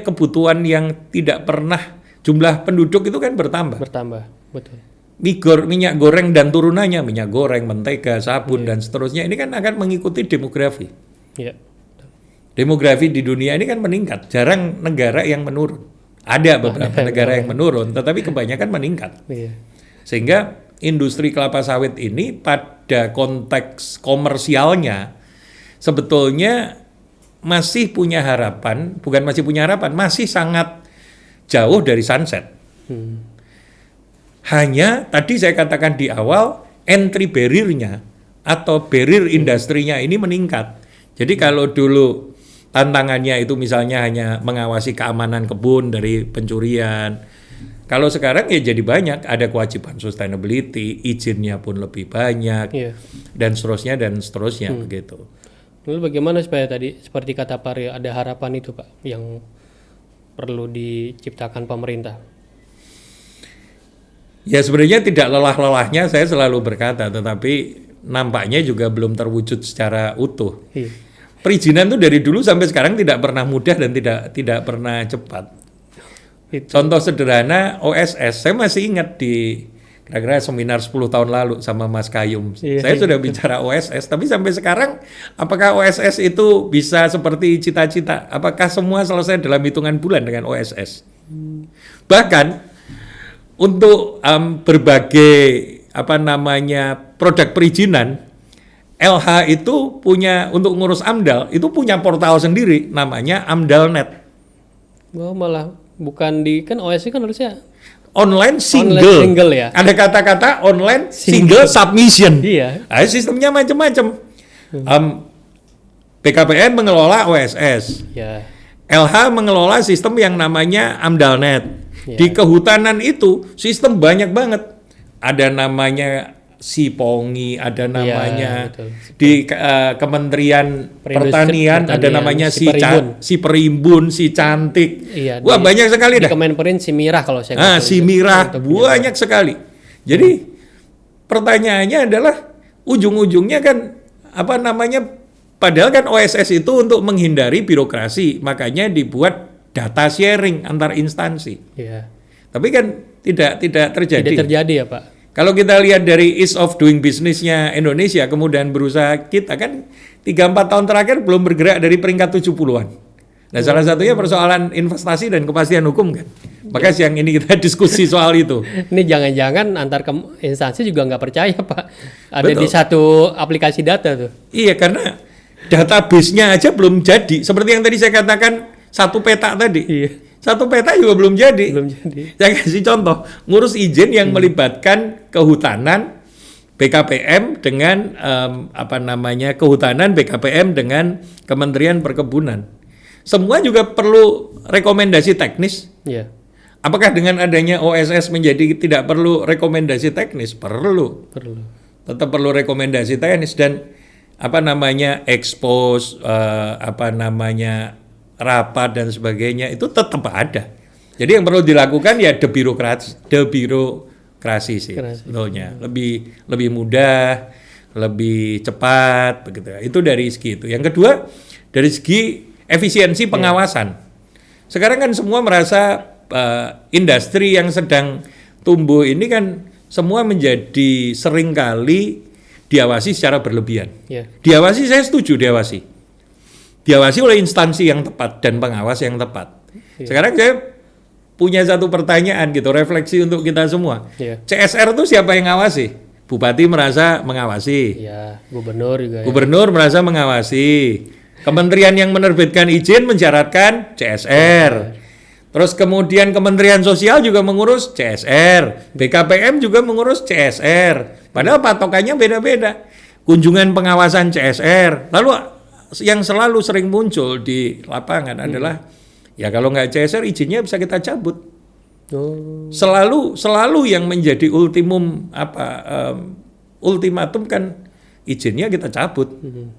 kebutuhan yang tidak pernah jumlah penduduk itu kan bertambah. Bertambah, betul. Minyak goreng dan turunannya, minyak goreng, mentega, sabun dan seterusnya ini kan akan mengikuti demografi. Iya. Demografi di dunia ini kan meningkat, jarang negara yang menurun. Ada beberapa negara yang menurun, tetapi kebanyakan meningkat. Iya. Sehingga industri kelapa sawit ini pada konteks komersialnya sebetulnya masih punya harapan, bukan masih punya harapan, masih sangat jauh dari sunset. Hanya tadi saya katakan di awal, entry barrier-nya atau barrier industrinya ini meningkat. Jadi kalau dulu tantangannya itu misalnya hanya mengawasi keamanan kebun dari pencurian, kalau sekarang ya jadi banyak, ada kewajiban sustainability, izinnya pun lebih banyak, dan seterusnya begitu. Lalu bagaimana supaya tadi seperti kata Pak Rio, ada harapan itu Pak yang perlu diciptakan pemerintah? Ya sebenarnya tidak lelah-lelahnya saya selalu berkata, tetapi nampaknya juga belum terwujud secara utuh. Perizinan itu dari dulu sampai sekarang tidak pernah mudah dan tidak pernah cepat. Contoh sederhana OSS, saya masih ingat di kira-kira seminar 10 tahun lalu sama Mas Kayum. Saya sudah bicara OSS, tapi sampai sekarang apakah OSS itu bisa seperti cita-cita? Apakah semua selesai dalam hitungan bulan dengan OSS? Bahkan untuk berbagai produk perizinan, LH itu punya untuk ngurus AMDAL itu punya portal sendiri namanya AMDALNet. Oh, malah bukan kan OSS kan harusnya online single ya. Ada kata-kata online single submission. Iya. Nah, sistemnya macam-macam. BKPM mengelola OSS. Ya. LH mengelola sistem yang namanya AMDALNet. Ya. Di kehutanan itu sistem banyak banget. Ada namanya Sipongi, ada namanya di Kementerian Pertanian ada namanya si Perimbun, si Cantik. Iya, wah banyak sekali dah. Di Kemenperin si Mirah kalau saya. Si Mirah banyak sekali. Jadi pertanyaannya adalah ujung-ujungnya kan padahal kan OSS itu untuk menghindari birokrasi, makanya dibuat data sharing antar instansi. Iya. Tapi kan tidak terjadi. Tidak terjadi ya Pak. Kalau kita lihat dari ease of doing business-nya Indonesia, kemudian berusaha kita kan 3-4 tahun terakhir belum bergerak dari peringkat 70-an. Nah salah satunya persoalan investasi dan kepastian hukum kan. Maka siang ini kita diskusi soal itu. Ini jangan-jangan antar instansi juga nggak percaya Pak. Ada Betul. Di satu aplikasi data tuh. Iya karena database-nya aja belum jadi. Seperti yang tadi saya katakan satu peta tadi. Iya. Satu peta juga belum jadi. Saya kasih contoh, ngurus izin yang melibatkan kehutanan BKPM dengan kehutanan BKPM dengan Kementerian Perkebunan. Semua juga perlu rekomendasi teknis. Iya. Apakah dengan adanya OSS menjadi tidak perlu rekomendasi teknis? Perlu. Tetap perlu rekomendasi teknis dan expose rapat dan sebagainya itu tetap ada. Jadi yang perlu dilakukan ya debirokrasi sih sebetulnya. Lebih mudah, lebih cepat begitu. Itu dari segi itu. Yang kedua dari segi efisiensi pengawasan. Sekarang kan semua merasa industri yang sedang tumbuh ini kan semua menjadi seringkali diawasi secara berlebihan. Diawasi saya setuju diawasi oleh instansi yang tepat dan pengawas yang tepat. Sekarang saya punya satu pertanyaan gitu, refleksi untuk kita semua. CSR itu siapa yang ngawasi? Bupati merasa mengawasi. Gubernur juga. Gubernur merasa mengawasi. Kementerian yang menerbitkan izin mensyaratkan CSR. Terus kemudian Kementerian Sosial juga mengurus CSR. BKPM juga mengurus CSR. Padahal patokannya beda-beda. Kunjungan pengawasan CSR. Lalu yang selalu sering muncul di lapangan adalah ya kalau nggak CSR izinnya bisa kita cabut. Selalu yang menjadi ultimatum kan izinnya kita cabut.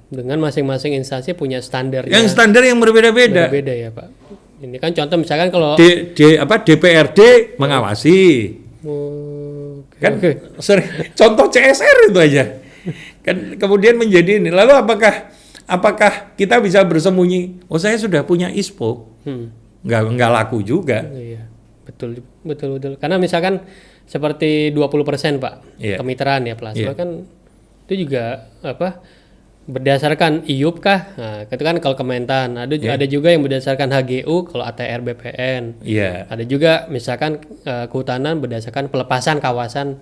Dengan masing-masing instansi punya standar. Yang standar yang berbeda-beda. Berbeda ya Pak. Ini kan contoh misalkan kalau DPRD mengawasi. Contoh CSR itu aja. Kan kemudian menjadi ini. Lalu apakah kita bisa bersembunyi? Oh saya sudah punya ISPO, nggak laku juga, Betul. Karena misalkan seperti 20% Pak, kemitraan ya plasma kan itu juga berdasarkan IUP kah? Nah, itu kan kalau Kementan. Ada juga yang berdasarkan HGU kalau ATR BPN. Ada juga misalkan kehutanan berdasarkan pelepasan kawasan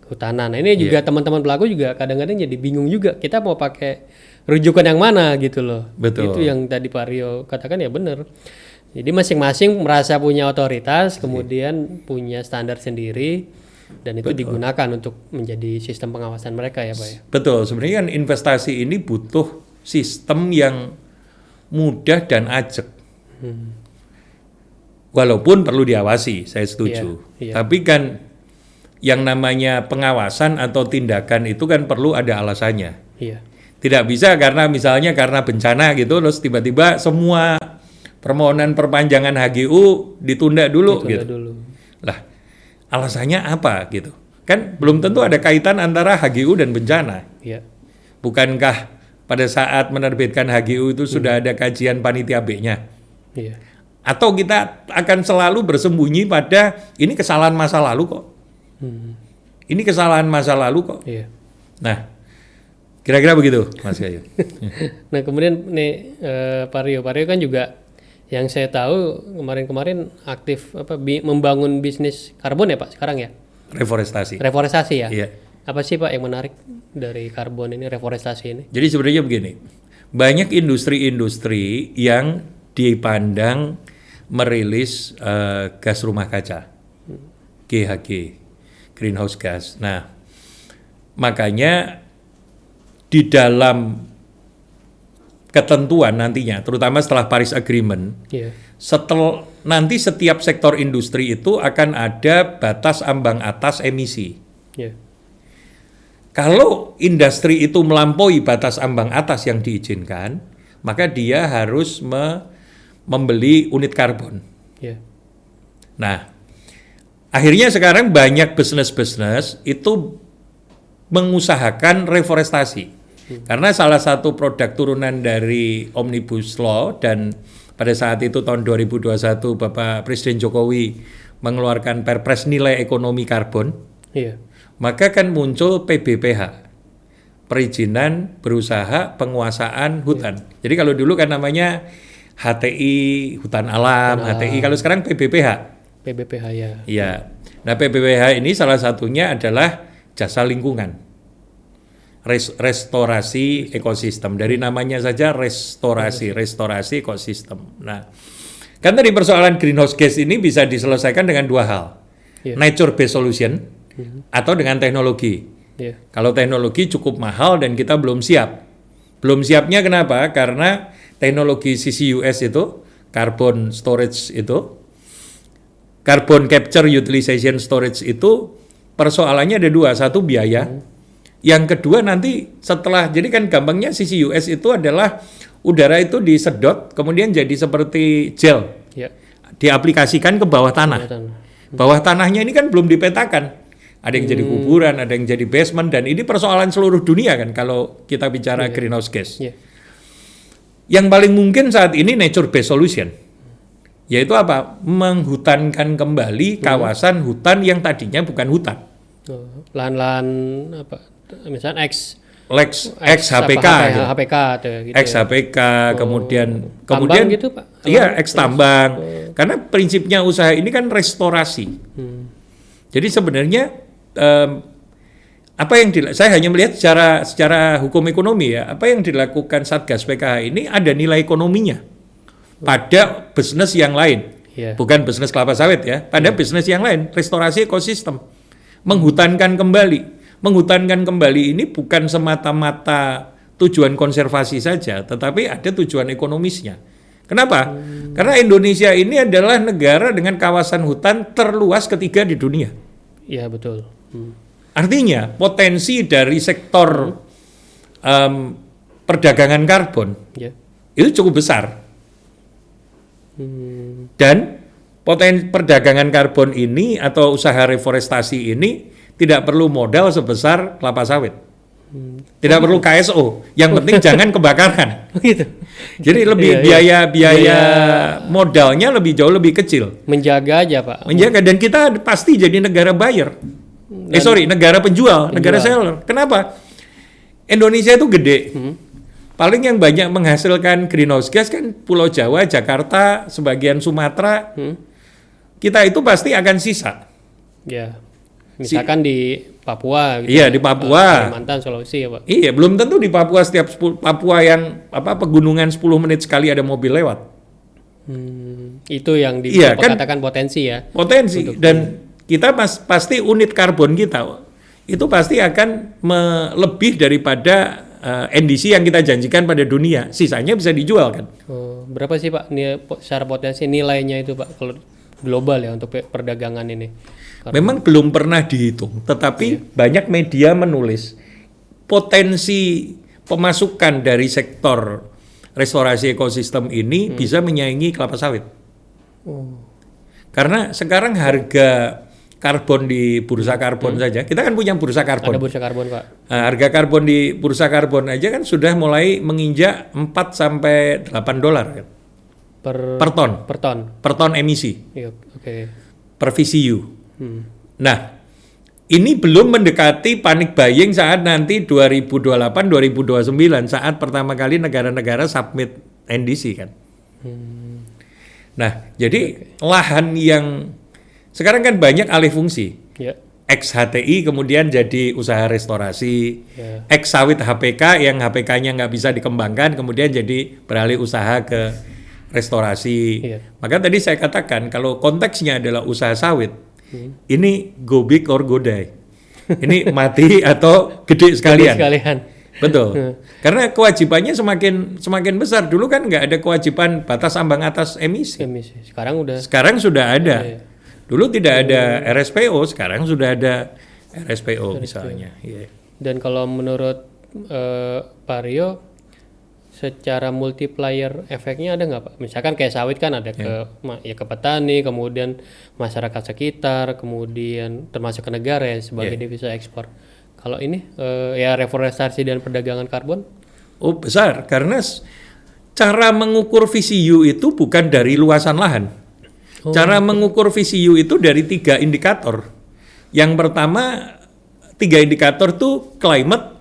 kehutanan. Nah, ini juga teman-teman pelaku juga kadang-kadang jadi bingung juga. Kita mau pakai rujukan yang mana gitu loh. Betul. Itu yang tadi Pak Rio katakan ya benar. Jadi masing-masing merasa punya otoritas, kemudian punya standar sendiri, dan itu digunakan untuk menjadi sistem pengawasan mereka ya Pak ya. Betul, sebenarnya kan investasi ini butuh sistem yang mudah dan ajak. Walaupun perlu diawasi, saya setuju. Tapi kan yang namanya pengawasan atau tindakan itu kan perlu ada alasannya. Tidak bisa karena misalnya karena bencana gitu, terus tiba-tiba semua permohonan perpanjangan HGU ditunda dulu gitu. Lah, alasannya apa gitu? Kan belum tentu ada kaitan antara HGU dan bencana. Bukankah pada saat menerbitkan HGU itu sudah ada kajian panitia B-nya? Atau kita akan selalu bersembunyi pada ini kesalahan masa lalu kok? Ini kesalahan masa lalu kok? Nah, kira-kira begitu, Mas Gayu. Nah, kemudian nih Pak Rio kan juga yang saya tahu kemarin aktif membangun bisnis karbon ya Pak sekarang ya? Reforestasi ya? Apa sih Pak yang menarik dari karbon ini, reforestasi ini? Jadi sebenarnya begini, banyak industri-industri yang dipandang merilis gas rumah kaca, GHG, greenhouse gas. Nah, makanya di dalam ketentuan nantinya, terutama setelah Paris Agreement, setelah nanti setiap sektor industri itu akan ada batas ambang atas emisi. Kalau industri itu melampaui batas ambang atas yang diizinkan, maka dia harus membeli unit karbon. Nah, akhirnya sekarang banyak bisnis-bisnis itu mengusahakan reforestasi. Karena salah satu produk turunan dari Omnibus Law dan pada saat itu tahun 2021 Bapak Presiden Jokowi mengeluarkan Perpres nilai ekonomi karbon, maka kan muncul PBPH, perizinan berusaha penguasaan hutan. Jadi kalau dulu kan namanya HTI, hutan alam, HTI, kalau sekarang PBPH. PBPH ya. Iya. Nah, PBPH ini salah satunya adalah jasa lingkungan. Restorasi ekosistem, dari namanya saja restorasi ekosistem. Nah, kan tadi persoalan greenhouse gas ini bisa diselesaikan dengan dua hal, nature based solution atau dengan teknologi. Kalau teknologi cukup mahal dan kita belum siap. Belum siapnya kenapa? Karena teknologi CCUS itu, carbon storage itu, carbon capture utilization storage itu persoalannya ada dua, satu biaya. Yang kedua nanti setelah, jadi kan gampangnya CCUS itu adalah udara itu disedot kemudian jadi seperti gel, diaplikasikan ke bawah tanah. Bawah tanahnya ini kan belum dipetakan, ada yang jadi kuburan, ada yang jadi basement, dan ini persoalan seluruh dunia kan kalau kita bicara greenhouse gas. Yang paling mungkin saat ini nature based solution, yaitu apa? Menghutankan kembali kawasan hutan yang tadinya bukan hutan. Lahan-lahan apa? Misalnya HPK, HPK, kemudian gitu Pak? Iya, tambang. Karena prinsipnya usaha ini kan restorasi. Jadi sebenarnya apa yang saya hanya melihat secara hukum ekonomi ya, apa yang dilakukan Satgas PKH ini ada nilai ekonominya pada bisnis yang lain, bukan bisnis kelapa sawit ya, pada bisnis yang lain, restorasi ekosistem, menghutankan kembali. Menghutankan kembali ini bukan semata-mata tujuan konservasi saja, tetapi ada tujuan ekonomisnya. Kenapa? Karena Indonesia ini adalah negara dengan kawasan hutan terluas ketiga di dunia. Iya, betul. Artinya potensi dari sektor perdagangan karbon itu cukup besar. Dan potensi perdagangan karbon ini atau usaha reforestasi ini tidak perlu modal sebesar kelapa sawit. Tidak perlu KSO, yang penting jangan kebakaran. Gitu. Jadi lebih biaya modalnya lebih jauh lebih kecil. Menjaga aja Pak. Menjaga, dan kita pasti jadi negara buyer. Negara penjual, negara seller. Kenapa? Indonesia itu gede. Paling yang banyak menghasilkan greenhouse gas kan Pulau Jawa, Jakarta, sebagian Sumatera. Kita itu pasti akan sisa. Ya. Misalkan di Papua gitu. Iya, di Papua. Kalimantan, Sulawesi ya Pak. Iya, belum tentu di Papua Papua yang pegunungan 10 menit sekali ada mobil lewat. Itu yang katakan potensi ya. Potensi. Dan kita pasti unit karbon kita itu pasti akan lebih daripada NDC yang kita janjikan pada dunia. Sisanya bisa dijual kan. Berapa sih Pak secara potensi nilainya itu Pak kalau global ya untuk perdagangan ini? Memang belum pernah dihitung, tetapi banyak media menulis potensi pemasukan dari sektor restorasi ekosistem ini bisa menyaingi kelapa sawit. Karena sekarang harga karbon di bursa karbon saja, kita kan punya bursa karbon. Ada bursa karbon Pak. Nah, harga karbon di bursa karbon aja kan sudah mulai menginjak 4 sampai 8 dolar kan. Per ton. Per ton emisi. Iya, oke. Per VCU. Nah, ini belum mendekati panic buying saat nanti 2028-2029 saat pertama kali negara-negara submit NDC kan. Nah, jadi lahan yang sekarang kan banyak alih fungsi. Ex HTI kemudian jadi usaha restorasi. Ex sawit HPK yang HPK-nya nggak bisa dikembangkan kemudian jadi beralih usaha ke restorasi. Maka tadi saya katakan kalau konteksnya adalah usaha sawit, ini go big or go die. Ini mati atau gede sekalian. Betul. Karena kewajibannya semakin besar. Dulu kan nggak ada kewajiban batas ambang atas emisi. Sekarang sudah ada. Dulu tidak ada RSPO, sekarang sudah ada RSPO misalnya. Dan kalau menurut Pak Rio, secara multiplier efeknya ada nggak Pak? Misalkan kayak sawit kan ada ke petani, kemudian masyarakat sekitar, kemudian termasuk ke negara ya sebagai devisa ekspor. Kalau ini ya reforestasi dan perdagangan karbon? Oh besar, karena cara mengukur VCU itu bukan dari luasan lahan. Cara mengukur VCU itu dari 3 indikator. Yang pertama 3 indikator tuh climate,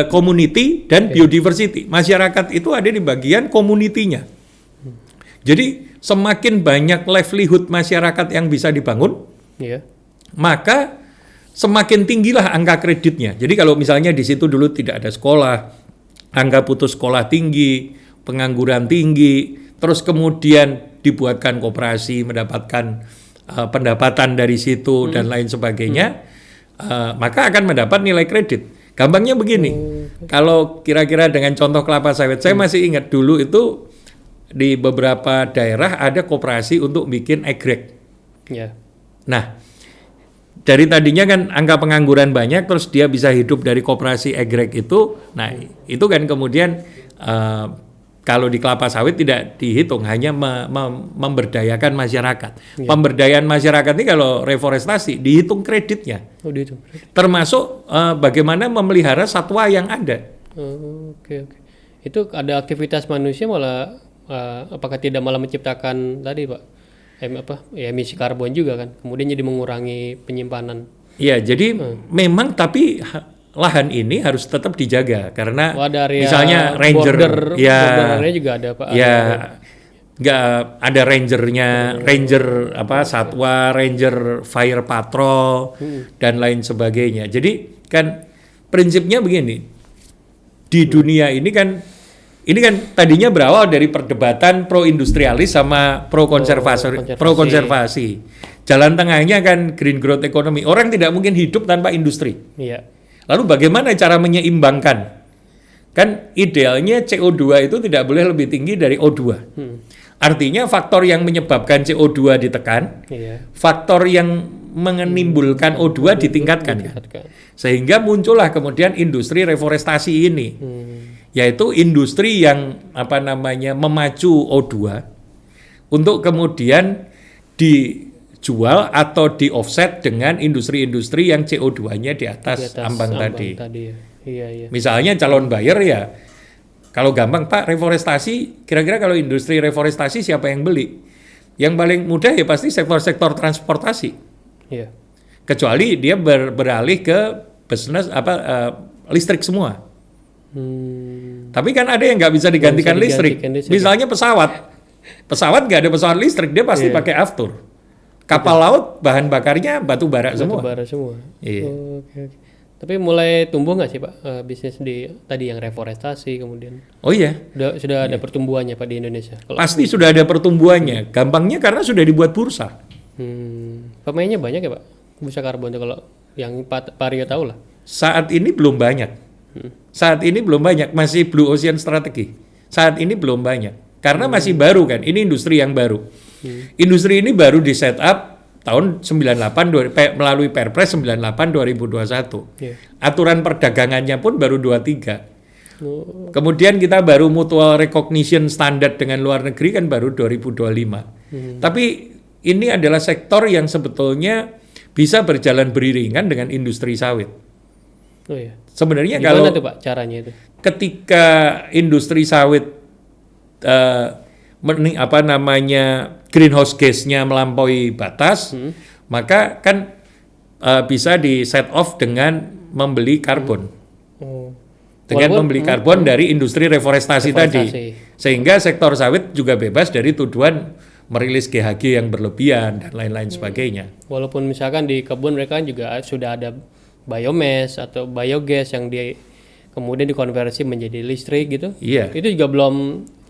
community dan biodiversity. Masyarakat itu ada di bagian community-nya. Jadi semakin banyak livelihood masyarakat yang bisa dibangun, maka semakin tinggilah angka kreditnya. Jadi kalau misalnya di situ dulu tidak ada sekolah, angka putus sekolah tinggi, pengangguran tinggi, terus kemudian dibuatkan koperasi, mendapatkan pendapatan dari situ dan lain sebagainya, maka akan mendapat nilai kredit. Gampangnya begini, kalau kira-kira dengan contoh kelapa sawit, saya masih ingat dulu itu di beberapa daerah ada koperasi untuk bikin egrek. Nah, dari tadinya kan angka pengangguran banyak, terus dia bisa hidup dari koperasi egrek itu. Nah, itu kan kemudian kalau di kelapa sawit tidak dihitung, hanya memberdayakan masyarakat. Pemberdayaan masyarakat ini kalau reforestasi dihitung kreditnya. Termasuk bagaimana memelihara satwa yang ada. Itu ada aktivitas manusia malah apakah tidak malah menciptakan tadi Pak emisi karbon juga kan, kemudian jadi mengurangi penyimpanan. Ya, jadi memang tapi lahan ini harus tetap dijaga karena misalnya ranger bordernya juga ada Pak. Nggak ada rangernya, ranger satwa, ranger fire patrol dan lain sebagainya. Jadi kan prinsipnya begini, di dunia ini kan tadinya berawal dari perdebatan pro industrialis sama pro konservasi. Jalan tengahnya kan green growth economy. Orang tidak mungkin hidup tanpa industri. Lalu bagaimana cara menyeimbangkan? Kan idealnya CO2 itu tidak boleh lebih tinggi dari O2. Artinya faktor yang menyebabkan CO2 ditekan, faktor yang menimbulkan O2 ditingkatkan. Sehingga muncullah kemudian industri reforestasi ini. Yaitu industri yang memacu O2 untuk kemudian dijual atau di offset dengan industri-industri yang CO2-nya di atas ambang tadi. Ya. Iya. Misalnya calon buyer ya, kalau gampang Pak, reforestasi, kira-kira kalau industri reforestasi siapa yang beli? Yang paling mudah ya pasti sektor-sektor transportasi. Iya. Kecuali dia beralih ke bisnis listrik semua. Tapi kan ada yang nggak bisa digantikan listrik. Misalnya pesawat nggak ada pesawat listrik, dia pasti pakai aftur. Kapal laut bahan bakarnya batu bara semua. Iya. Oke. Tapi mulai tumbuh nggak sih Pak bisnis di tadi yang reforestasi kemudian? Oh iya. Sudah ada pertumbuhannya Pak di Indonesia? Pasti sudah ada pertumbuhannya. Gampangnya karena sudah dibuat bursa. Pemainnya banyak ya Pak? Bursa karbon itu kalau yang Pak Rio tahu lah. Saat ini belum banyak. Masih Blue Ocean Strategy. Saat ini belum banyak. Karena masih baru kan. Ini industri yang baru. Industri ini baru di set up tahun 98 melalui Perpres 98 2021. Aturan perdagangannya pun baru 23. Kemudian kita baru mutual recognition standar dengan luar negeri kan baru 2025. Tapi ini adalah sektor yang sebetulnya bisa berjalan beriringan dengan industri sawit. Oh iya. Sebenarnya gimana tuh Pak caranya itu? Ketika industri sawit greenhouse gas-nya melampaui batas, maka kan bisa di set off dengan membeli karbon. Dengan membeli karbon dari industri reforestasi tadi. Sehingga sektor sawit juga bebas dari tuduhan merilis GHG yang berlebihan dan lain-lain sebagainya. Walaupun misalkan di kebun mereka juga sudah ada biomass atau biogas yang kemudian dikonversi menjadi listrik gitu. Iya. Itu juga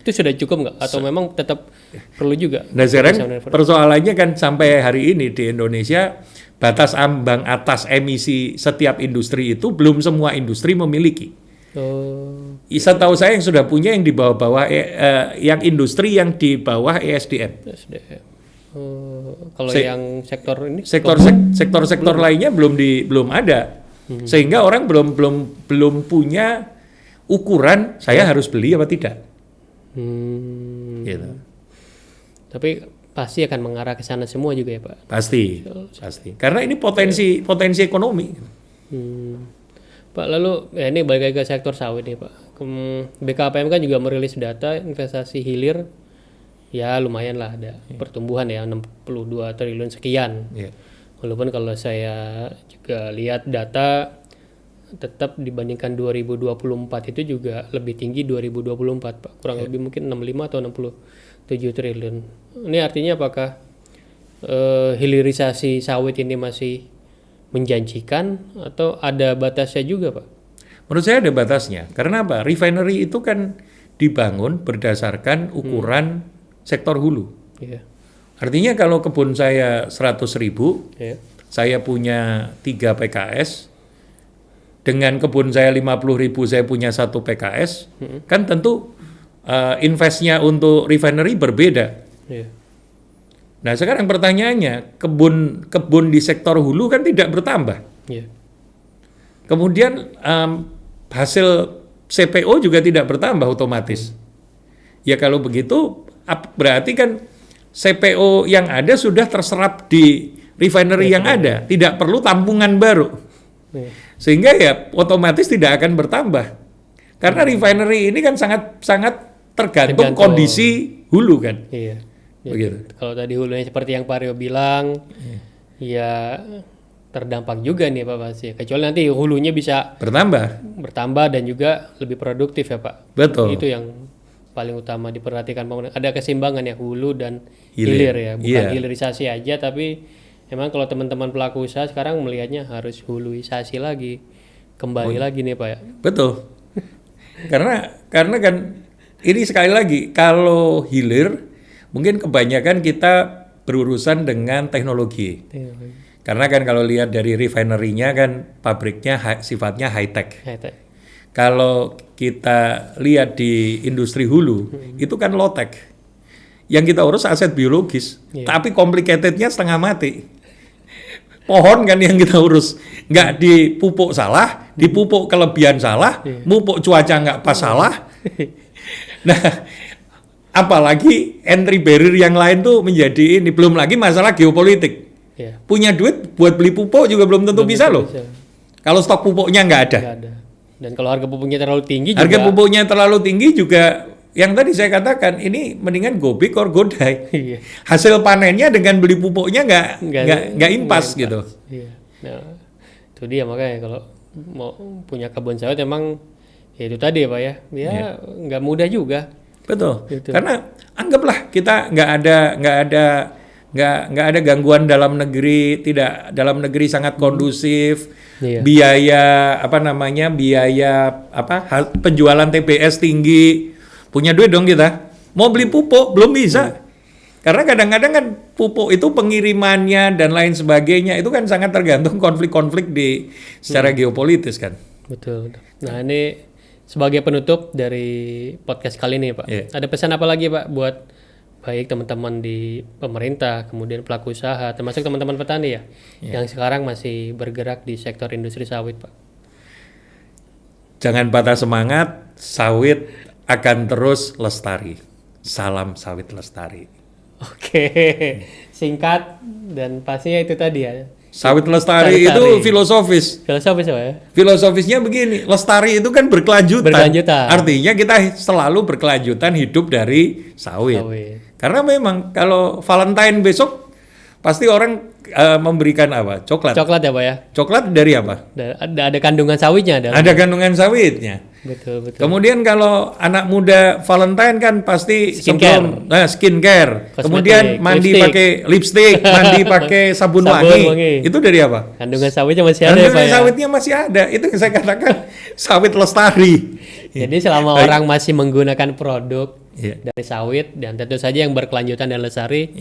itu sudah cukup nggak? Atau memang tetap perlu juga? Nah sekarang persoalannya kan sampai hari ini di Indonesia batas ambang atas emisi setiap industri itu belum semua industri memiliki. Setahu saya yang sudah punya yang di bawah-bawah yang industri yang di bawah ESDM. Kalau yang sektor ini sektor lainnya belum ada. Sehingga orang belum punya ukuran saya harus beli apa tidak. Gitu. Tapi pasti akan mengarah ke sana semua juga ya Pak? Pasti. Karena ini potensi ekonomi. Pak, lalu ini balik lagi ke sektor sawit nih Pak. BKPM kan juga merilis data investasi hilir, ya lumayan lah ada pertumbuhan ya 62 triliun sekian. Walaupun kalau saya juga lihat data tetap dibandingkan 2024 itu juga lebih tinggi 2024 Pak. Kurang lebih mungkin 65 atau 67 triliun. Ini artinya apakah hilirisasi sawit ini masih menjanjikan atau ada batasnya juga Pak? Menurut saya ada batasnya. Karena apa? Refinery itu kan dibangun berdasarkan ukuran sektor hulu. Artinya kalau kebun saya 100.000, saya punya 3 PKS, dengan kebun saya 50.000 saya punya 1 PKS, kan tentu investnya untuk refinery berbeda. Nah sekarang pertanyaannya, kebun di sektor hulu kan tidak bertambah. Kemudian hasil CPO juga tidak bertambah otomatis. Ya kalau begitu berarti kan CPO yang ada sudah terserap di refinery yang ada, tidak perlu tampungan baru. Sehingga ya otomatis tidak akan bertambah. Karena refinery ini kan sangat tergantung kondisi hulu kan. Begitu. Kalau tadi hulunya seperti yang Pak Rio bilang, ya terdampak juga nih Pak pasti. Kecuali nanti hulunya bisa bertambah dan juga lebih produktif ya Pak. Betul. Itu yang paling utama diperhatikan pemerintah. Ada keseimbangan ya hulu dan hilir ya, bukan hilirisasi aja, tapi memang kalau teman-teman pelaku usaha sekarang melihatnya harus huluisasi lagi, kembali lagi nih Pak ya. Betul. Karena kan ini sekali lagi kalau hilir mungkin kebanyakan kita berurusan dengan teknologi. Karena kan kalau lihat dari refinery-nya kan pabriknya sifatnya high tech. Kalau kita lihat di industri hulu itu kan low tech. Yang kita urus aset biologis, tapi complicated-nya setengah mati. Pohon kan yang kita urus, nggak dipupuk salah, dipupuk kelebihan salah, mupuk cuaca nggak pas salah. Nah, apalagi entry barrier yang lain tuh menjadi ini, belum lagi masalah geopolitik. Iya. Punya duit buat beli pupuk juga belum tentu bisa loh. Kalau stok pupuknya nggak ada. Dan kalau harga pupuknya terlalu tinggi juga. Harga pupuknya terlalu tinggi juga, yang tadi saya katakan, ini mendingan go big or go die. Iya. Hasil panennya dengan beli pupuknya nggak impas gitu. Iya. Nah, itu dia makanya kalau mau punya kebun sawit emang ya itu tadi ya Pak ya. Nggak mudah juga. Betul. Gitu. Karena anggaplah kita nggak ada gangguan dalam negeri, dalam negeri sangat kondusif. Iya. Biaya penjualan TBS tinggi, punya duit dong kita, mau beli pupuk belum bisa, karena kadang-kadang kan pupuk itu pengirimannya dan lain sebagainya itu kan sangat tergantung konflik-konflik secara geopolitis kan. Betul. Nah ini sebagai penutup dari podcast kali ini Pak, ada pesan apa lagi Pak buat baik teman-teman di pemerintah, kemudian pelaku usaha, termasuk teman-teman petani yang sekarang masih bergerak di sektor industri sawit, Pak? Jangan patah semangat, sawit akan terus lestari. Salam sawit lestari. Oke, singkat dan pastinya itu tadi ya. Sawit lestari itu filosofis. Filosofis ya? Filosofisnya begini, lestari itu kan berkelanjutan. Artinya kita selalu berkelanjutan hidup dari sawit. Karena memang kalau Valentine besok pasti orang memberikan apa? Coklat. Coklat ya Pak ya? Coklat dari apa? Ada kandungan sawitnya. Ada kandungan sawitnya. Betul. Kemudian kalau anak muda Valentine kan pasti skincare. Kosmetik, kemudian mandi pakai lipstick, mandi pakai sabun wangi. Itu dari apa? Kandungan sawitnya masih ada ya Pak ya? Kandungan sawitnya masih ada. Itu yang saya katakan sawit lestari. Jadi selama orang masih menggunakan produk dari sawit dan tentu saja yang berkelanjutan dan lestari,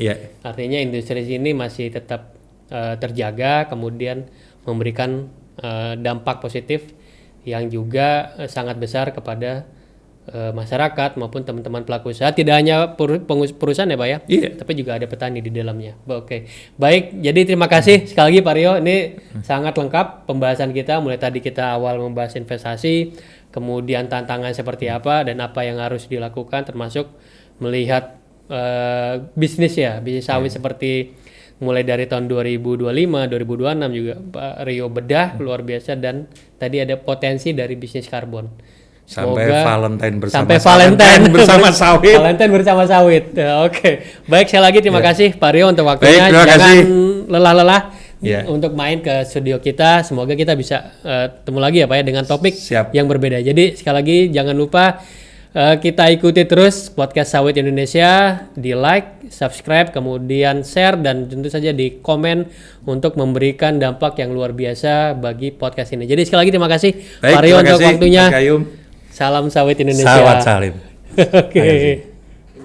artinya industri ini masih tetap terjaga, kemudian memberikan dampak positif yang juga sangat besar kepada masyarakat maupun teman-teman pelaku usaha, tidak hanya perusahaan ya Pak ya, tapi juga ada petani di dalamnya. Oke, baik, jadi terima kasih sekali lagi Pak Rio, ini sangat lengkap pembahasan kita, mulai tadi kita awal membahas investasi, kemudian tantangan seperti apa dan apa yang harus dilakukan, termasuk melihat bisnis sawit seperti mulai dari tahun 2025, 2026 juga Pak Rio bedah luar biasa, dan tadi ada potensi dari bisnis karbon. Sampai Valentine bersama sawit. Valentine bersama sawit. Oke. Baik, sekali lagi terima kasih Pak Rio untuk waktunya. Jangan lelah-lelah untuk main ke studio kita. Semoga kita bisa ketemu lagi ya Pak ya dengan topik yang berbeda. Jadi sekali lagi jangan lupa kita ikuti terus podcast Sawit Indonesia, di like, subscribe, kemudian share, dan tentu saja di komen untuk memberikan dampak yang luar biasa bagi podcast ini. Jadi sekali lagi terima kasih Pak Rio untuk waktunya. Salam Sawit Indonesia. Sawat Salim. Oke.